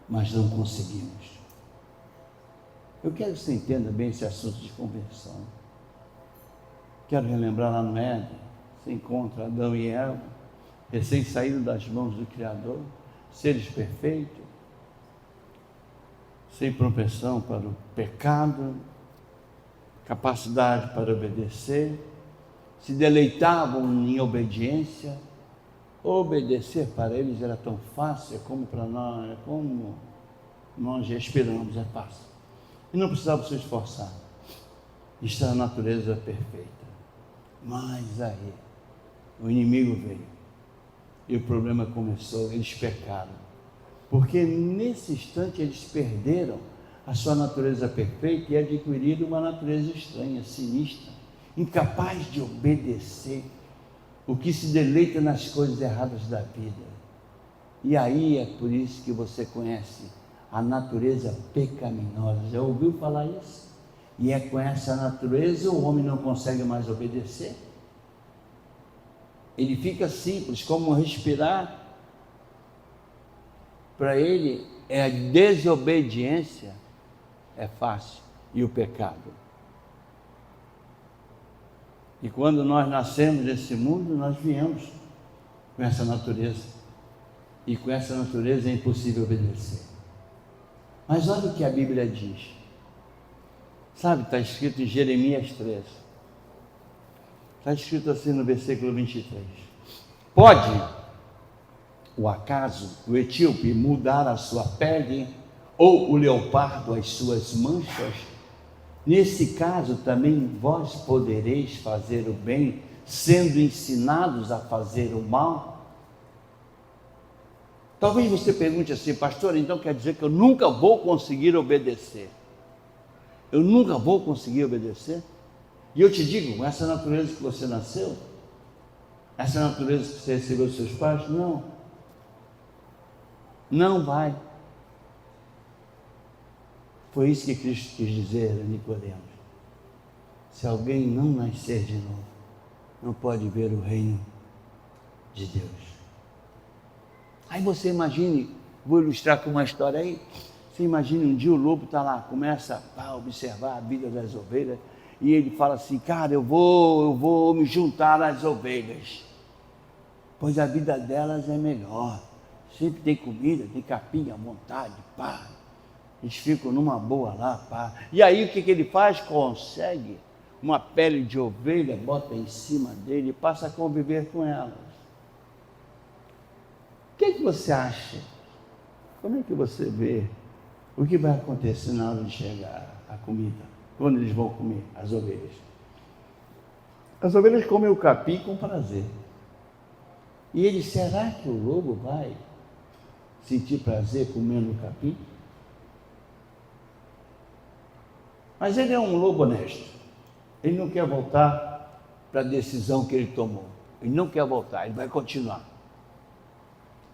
mas não conseguimos. Eu quero que você entenda bem esse assunto de conversão. Quero relembrar lá no Éden, você encontra Adão e Eva, recém-saídos das mãos do Criador, seres perfeitos, sem propensão para o pecado, capacidade para obedecer, se deleitavam em obediência. Obedecer para eles era tão fácil como para nós, como nós já esperamos, é fácil. E não precisava se esforçar. Isso é a natureza perfeita. Mas aí, o inimigo veio. E o problema começou, eles pecaram. Porque nesse instante eles perderam a sua natureza perfeita e adquiriram uma natureza estranha, sinistra, incapaz de obedecer, o que se deleita nas coisas erradas da vida. E aí é por isso que você conhece a natureza pecaminosa. Já ouviu falar isso? E é com essa natureza o homem não consegue mais obedecer. Ele fica simples, como respirar. Para ele é a desobediência, é fácil, e o pecado. E quando nós nascemos nesse mundo, nós viemos com essa natureza. E com essa natureza é impossível obedecer. Mas olha o que a Bíblia diz. Sabe, está escrito em Jeremias 3. Está escrito assim no versículo 23. Pode o acaso o etíope mudar a sua pele, ou o leopardo as suas manchas? Nesse caso também vós podereis fazer o bem, sendo ensinados a fazer o mal? Talvez você pergunte assim: pastor, então quer dizer que eu nunca vou conseguir obedecer? Eu nunca vou conseguir obedecer? E eu te digo, com essa natureza que você nasceu, essa natureza que você recebeu dos seus pais, não vai. Foi isso que Cristo quis dizer a Nicodemos. Se alguém não nascer de novo, não pode ver o reino de Deus. Aí você imagine, vou ilustrar com uma história aí. Você imagine um dia o lobo está lá, começa a observar a vida das ovelhas, e ele fala assim: cara, eu vou me juntar às ovelhas, pois a vida delas é melhor. Sempre tem comida, tem capim à vontade, pá. Eles ficam numa boa lá, pá. E aí o que ele faz? Consegue uma pele de ovelha, bota em cima dele e passa a conviver com elas. O que você acha? Como é que você vê o que vai acontecer na hora de chegar a comida? Quando eles vão comer, as ovelhas? As ovelhas comem o capim com prazer. E ele, será que o lobo vai sentir prazer comendo o capim? Mas ele é um lobo honesto. Ele não quer voltar para a decisão que ele tomou. Ele não quer voltar, ele vai continuar.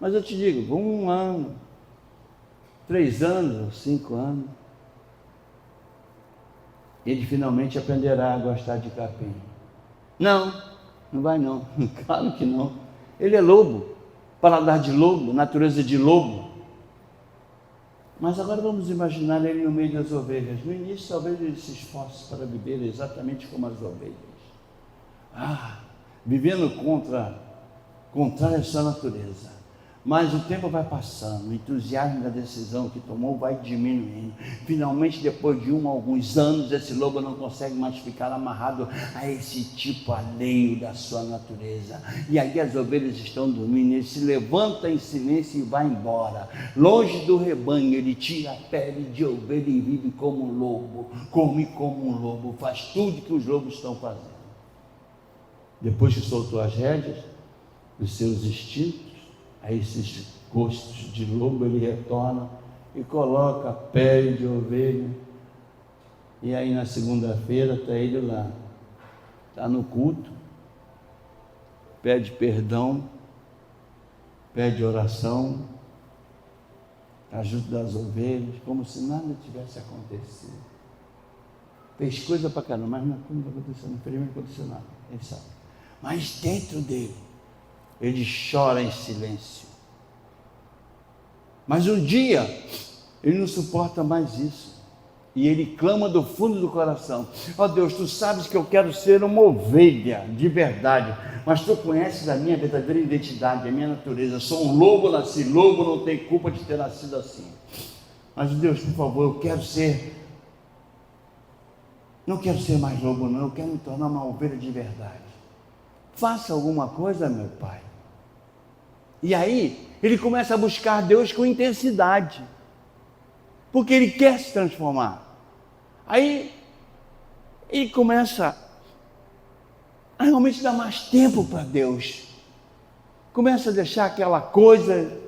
Mas eu te digo, 1 ano, 3 anos, 5 anos, ele finalmente aprenderá a gostar de capim. Não vai não, claro que não. Ele é lobo, paladar de lobo, natureza de lobo. Mas agora vamos imaginar ele no meio das ovelhas. No início talvez ele se esforce para viver exatamente como as ovelhas. Vivendo contra essa natureza. Mas o tempo vai passando, o entusiasmo da decisão que tomou vai diminuindo. Finalmente, depois de alguns anos, esse lobo não consegue mais ficar amarrado a esse tipo alheio da sua natureza. E aí as ovelhas estão dormindo, ele se levanta em silêncio e vai embora. Longe do rebanho, ele tira a pele de ovelha e vive como um lobo, come como um lobo, faz tudo que os lobos estão fazendo. Depois que soltou as rédeas dos seus instintos, a esses gostos de lobo, ele retorna e coloca a pele de ovelha. E aí na segunda-feira está ele lá, está no culto, pede perdão, pede oração, ajuda das ovelhas, como se nada tivesse acontecido. Fez coisa pra caramba, mas não aconteceu, não aconteceu nada, ele sabe. Mas dentro dele, ele chora em silêncio. Mas um dia, ele não suporta mais isso. E ele clama do fundo do coração: ó Deus, tu sabes que eu quero ser uma ovelha de verdade, mas tu conheces a minha verdadeira identidade, a minha natureza. Eu sou um lobo, nasci lobo, não tenho culpa de ter nascido assim. Mas Deus, por favor, eu quero ser, não quero ser mais lobo não, eu quero me tornar uma ovelha de verdade. Faça alguma coisa, meu Pai. E aí, ele começa a buscar Deus com intensidade, porque ele quer se transformar. Aí, ele começa a realmente dar mais tempo para Deus. Começa a deixar aquela coisa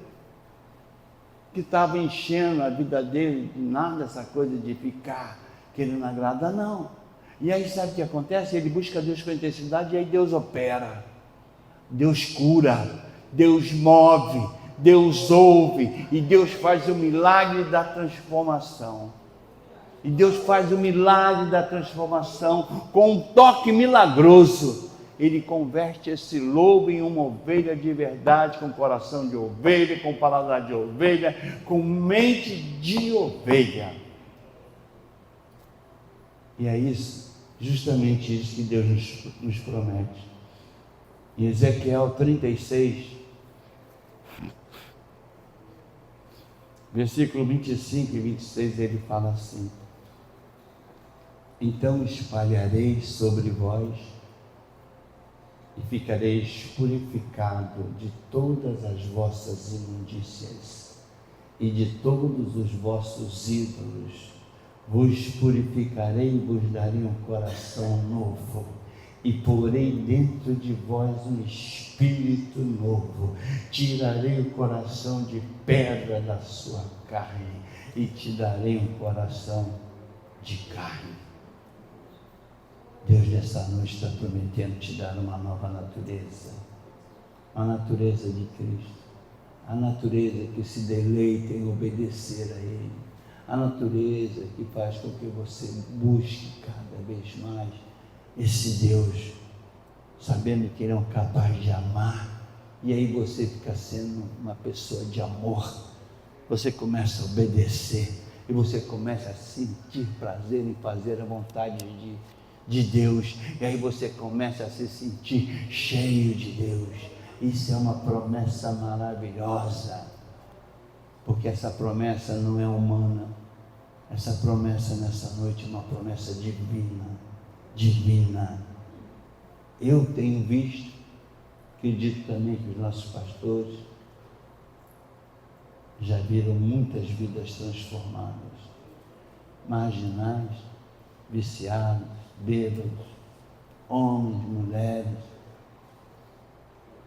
que estava enchendo a vida dele, de nada, essa coisa de ficar querendo agradar, não. E aí sabe o que acontece? Ele busca Deus com intensidade e aí Deus opera, Deus cura, Deus move, Deus ouve e Deus faz o milagre da transformação. E Deus faz o milagre da transformação com um toque milagroso. Ele converte esse lobo em uma ovelha de verdade, com coração de ovelha, com paladar de ovelha, com mente de ovelha. E é isso, justamente isso que Deus nos promete. Em Ezequiel 36, versículo 25 e 26, ele fala assim: então espalharei sobre vós e ficareis purificado de todas as vossas imundícias e de todos os vossos ídolos. Vos purificarei e vos darei um coração novo, e porei dentro de vós um espírito novo. Tirarei o coração de pedra da sua carne e te darei um coração de carne. Deus nessa noite está prometendo te dar uma nova natureza, a natureza de Cristo, a natureza que se deleita em obedecer a Ele, a natureza que faz com que você busque cada vez mais esse Deus, sabendo que Ele é um capaz de amar, e aí você fica sendo uma pessoa de amor, você começa a obedecer, e você começa a sentir prazer em fazer a vontade de Deus, e aí você começa a se sentir cheio de Deus. Isso é uma promessa maravilhosa, porque essa promessa não é humana, essa promessa nessa noite é uma promessa divina. Eu tenho visto, acredito também que os nossos pastores já viram muitas vidas transformadas, marginais, viciados, bêbados, homens, mulheres,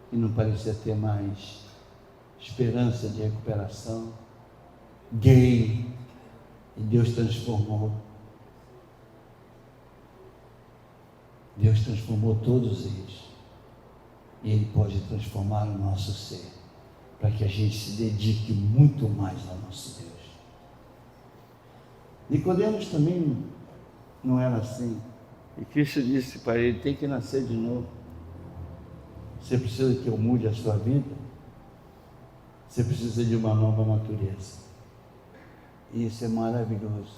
que não parecia ter mais esperança de recuperação, gay, e Deus transformou. Deus transformou todos eles, e Ele pode transformar o nosso ser, para que a gente se dedique muito mais ao nosso Deus. Nicodemos também não era assim, e Cristo disse para ele: tem que nascer de novo. Você precisa que eu mude a sua vida, você precisa de uma nova natureza. E isso é maravilhoso,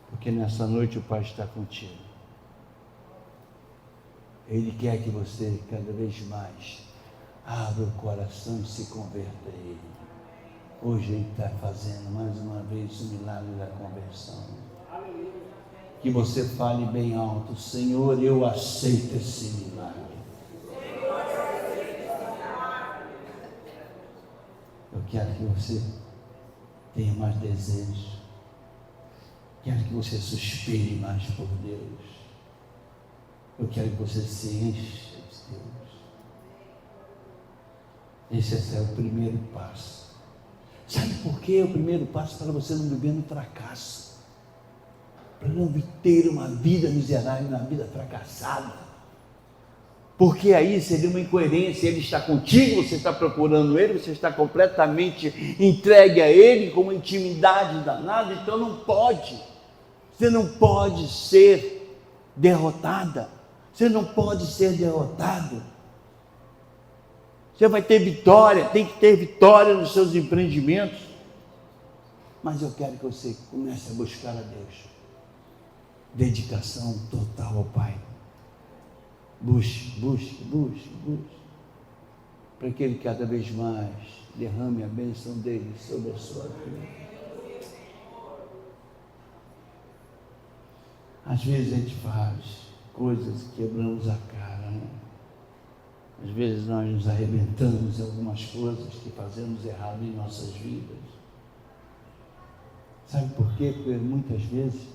porque nessa noite o Pai está contigo. Ele quer que você cada vez mais abra o coração e se converta a Ele. Hoje Ele está fazendo mais uma vez o milagre da conversão. Que você fale bem alto: Senhor, eu aceito esse milagre. Eu quero que você tenha mais desejos. Quero que você suspire mais por Deus. Eu quero que você se encha de Deus. Esse é o primeiro passo. Sabe por quê? O primeiro passo para você não viver no fracasso, para não ter uma vida miserável, uma vida fracassada. Porque aí seria uma incoerência. Ele está contigo, você está procurando Ele, você está completamente entregue a Ele, com uma intimidade danada. Então não pode, você não pode ser derrotada, você não pode ser derrotado. Você vai ter vitória, tem que ter vitória nos seus empreendimentos. Mas eu quero que você comece a buscar a Deus. Dedicação total ao Pai. Busque, para que Ele cada vez mais derrame a bênção dEle sobre a sua vida. Às vezes a gente faz coisas que quebramos a cara, né? Às vezes nós nos arrebentamos em algumas coisas que fazemos errado em nossas vidas. Sabe por quê? Porque muitas vezes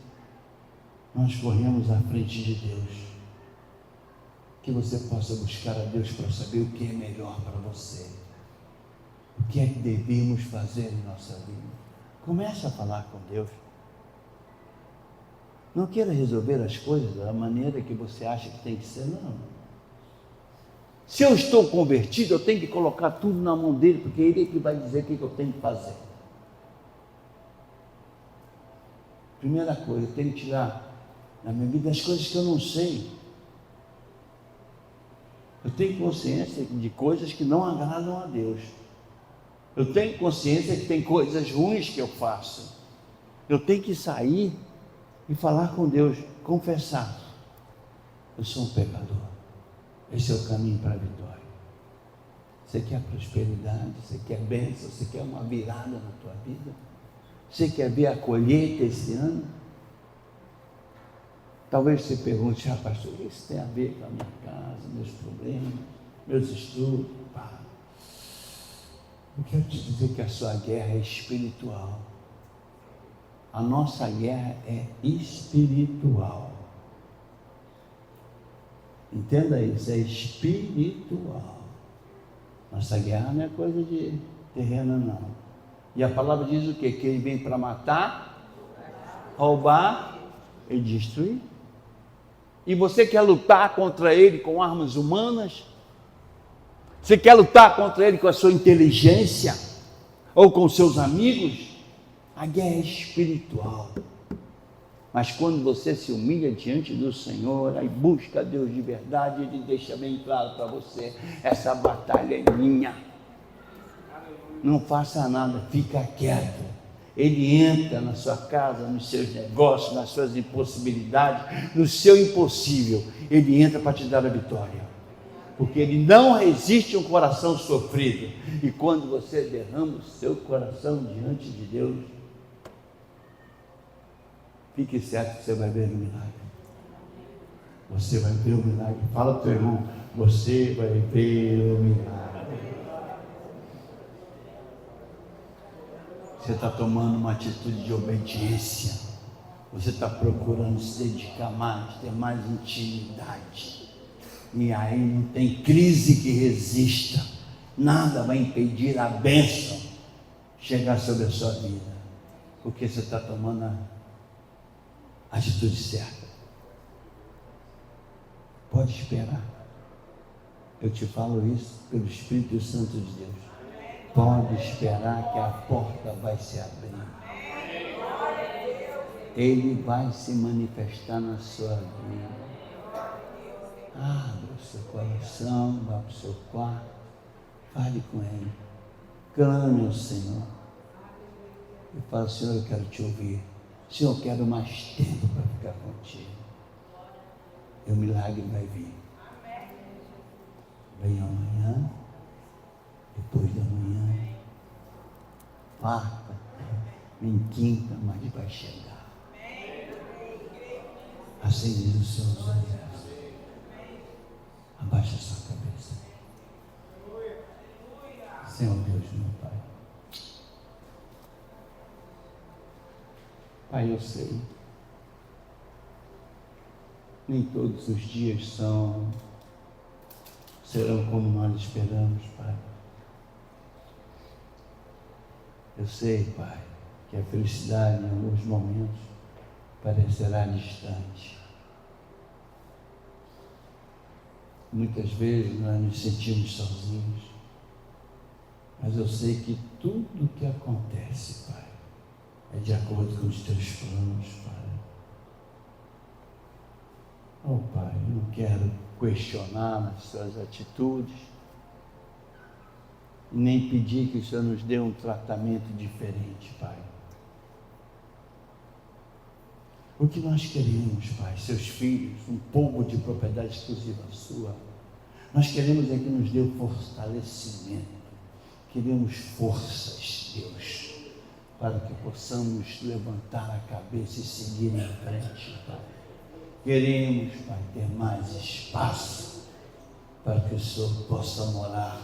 nós corremos à frente de Deus. Que você possa buscar a Deus para saber o que é melhor para você. O que é que devemos fazer em nossa vida. Comece a falar com Deus. Não queira resolver as coisas da maneira que você acha que tem que ser, não. Se eu estou convertido, eu tenho que colocar tudo na mão dele, porque ele é que vai dizer o que eu tenho que fazer. Primeira coisa, eu tenho que tirar na minha vida as coisas que eu não sei. Eu tenho consciência de coisas que não agradam a Deus. Eu tenho consciência que tem coisas ruins que eu faço. Eu tenho que sair e falar com Deus, confessar: eu sou um pecador. Esse é o caminho para a vitória. Você quer prosperidade, você quer bênção, você quer uma virada na tua vida? Você quer ver a colheita esse ano? Talvez você pergunte: pastor, o que isso tem a ver com a minha casa, meus problemas, meus estudos? Eu quero te dizer que a sua guerra é espiritual. A nossa guerra é espiritual. Entenda isso, é espiritual. Nossa guerra não é coisa de terreno, não. E a palavra diz o quê? Que ele vem para matar, roubar e destruir. E você quer lutar contra ele com armas humanas? Você quer lutar contra ele com a sua inteligência? Ou com seus amigos? A guerra é espiritual. Mas quando você se humilha diante do Senhor, aí busca Deus de verdade, Ele deixa bem claro para você: essa batalha é minha. Não faça nada, fica quieto. Ele entra na sua casa, nos seus negócios, nas suas impossibilidades, no seu impossível. Ele entra para te dar a vitória. Porque Ele não resiste a um coração sofrido. E quando você derrama o seu coração diante de Deus, fique certo que você vai ver o milagre. Você vai ver o milagre. Fala para o teu irmão: você vai ver o milagre. Você está tomando uma atitude de obediência. Você está procurando se dedicar mais, ter mais intimidade. E aí não tem crise que resista. Nada vai impedir a bênção chegar sobre a sua vida. Porque você está tomando a atitude certa. Pode esperar. Eu te falo isso pelo Espírito Santo de Deus. Pode esperar que a porta vai se abrir. Ele vai se manifestar na sua vida. Abra o seu coração, vá para o seu quarto, fale com Ele, clame ao Senhor. Eu falo, Senhor, eu quero te ouvir. Senhor, eu quero mais tempo para ficar contigo. E o milagre vai vir. Vem amanhã, depois da manhã, quarta, vem quinta, mas vai chegar. Acende os seus olhos. Abaixa a sua cabeça. Senhor Deus, meu Pai. Pai, eu sei. Nem todos os dias serão como nós esperamos, Pai. Eu sei, Pai, que a felicidade em alguns momentos parecerá distante. Muitas vezes nós nos sentimos sozinhos, mas eu sei que tudo o que acontece, Pai, é de acordo com os teus planos, Pai. Oh, Pai, eu não quero questionar as suas atitudes, nem pedir que o Senhor nos dê um tratamento diferente, Pai. O que nós queremos, Pai, seus filhos, um povo de propriedade exclusiva sua, nós queremos é que nos dê o fortalecimento, queremos forças, Deus, para que possamos levantar a cabeça e seguir em frente, Pai. Queremos, Pai, ter mais espaço para que o Senhor possa morar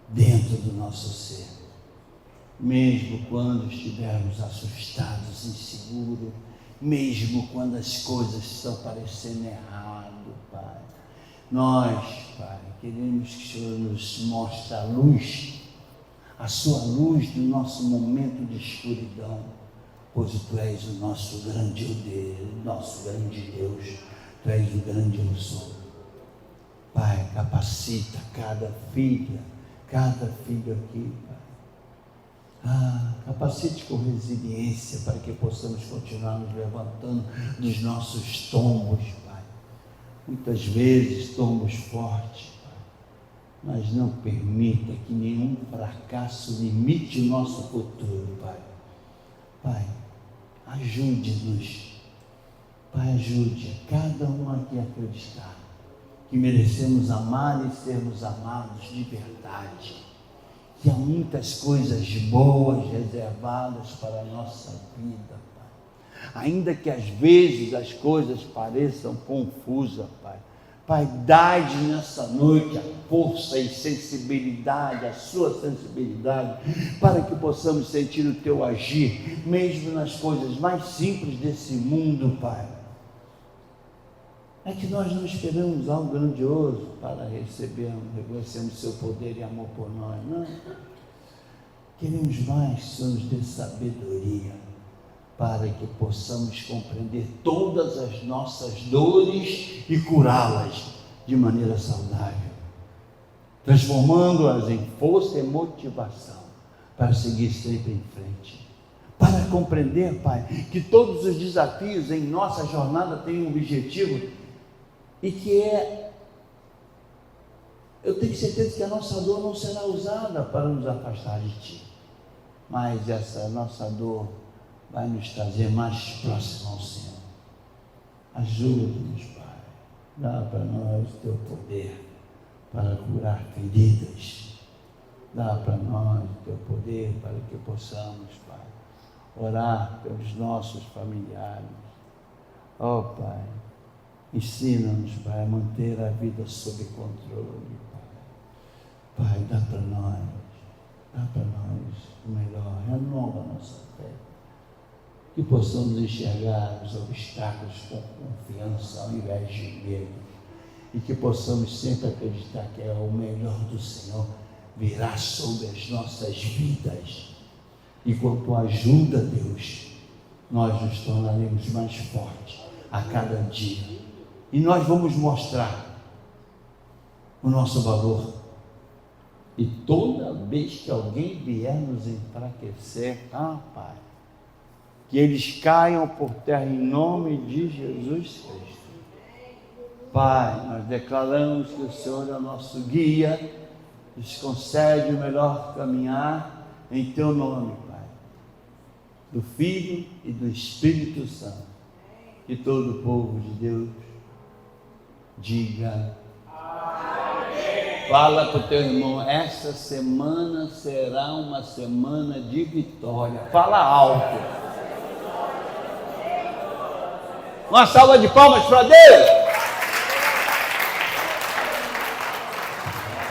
dentro do nosso ser, mesmo quando estivermos assustados, inseguros, mesmo quando as coisas estão parecendo errado, Pai. Nós, Pai, queremos que o Senhor nos mostre a luz, a sua luz do nosso momento de escuridão, pois Tu és o nosso grande Deus, nosso grande Deus, Tu és o grande eu sou. Pai, capacita cada filho aqui, Pai. Capacite com resiliência para que possamos continuar nos levantando dos nossos tombos, Pai. Muitas vezes tombos fortes, Pai, mas não permita que nenhum fracasso limite o nosso futuro, Pai. Pai, ajude-nos, Pai, ajude a cada um aqui a acreditar que merecemos amar e sermos amados de verdade, que há muitas coisas boas reservadas para a nossa vida, Pai. Ainda que às vezes as coisas pareçam confusas, Pai. Pai, dai-nos nessa noite a força e sensibilidade, a sua sensibilidade, para que possamos sentir o Teu agir, mesmo nas coisas mais simples desse mundo, Pai. É que nós não esperamos algo grandioso para reconhecermos Seu poder e amor por nós, não. Queremos mais que o Senhor nos dê sabedoria, para que possamos compreender todas as nossas dores e curá-las de maneira saudável, transformando-as em força e motivação para seguir sempre em frente, para compreender, Pai, que todos os desafios em nossa jornada têm um objetivo, e que eu tenho certeza que a nossa dor não será usada para nos afastar de Ti, mas essa nossa dor vai nos trazer mais próximo ao Senhor. Ajude-nos, Pai, dá para nós o Teu poder para curar feridas, dá para nós o Teu poder para que possamos, Pai, orar pelos nossos familiares. Oh, Pai, ensina-nos, Pai, a manter a vida sob controle, Pai. Pai, dá para nós o melhor, renova a nossa fé, que possamos enxergar os obstáculos com confiança ao invés de medo, e que possamos sempre acreditar que é o melhor do Senhor virá sobre as nossas vidas, e com a Tua ajuda, Deus, nós nos tornaremos mais fortes a cada dia, e nós vamos mostrar o nosso valor. E toda vez que alguém vier nos enfraquecer, Pai, que eles caiam por terra em nome de Jesus Cristo. Pai, nós declaramos que o Senhor é o nosso guia, nos concede o melhor caminhar em Teu nome, Pai. do Filho e do Espírito Santo. Que todo o povo de Deus diga amém. Fala para o teu irmão, essa semana será uma semana de vitória. Fala alto. Uma salva de palmas para Deus.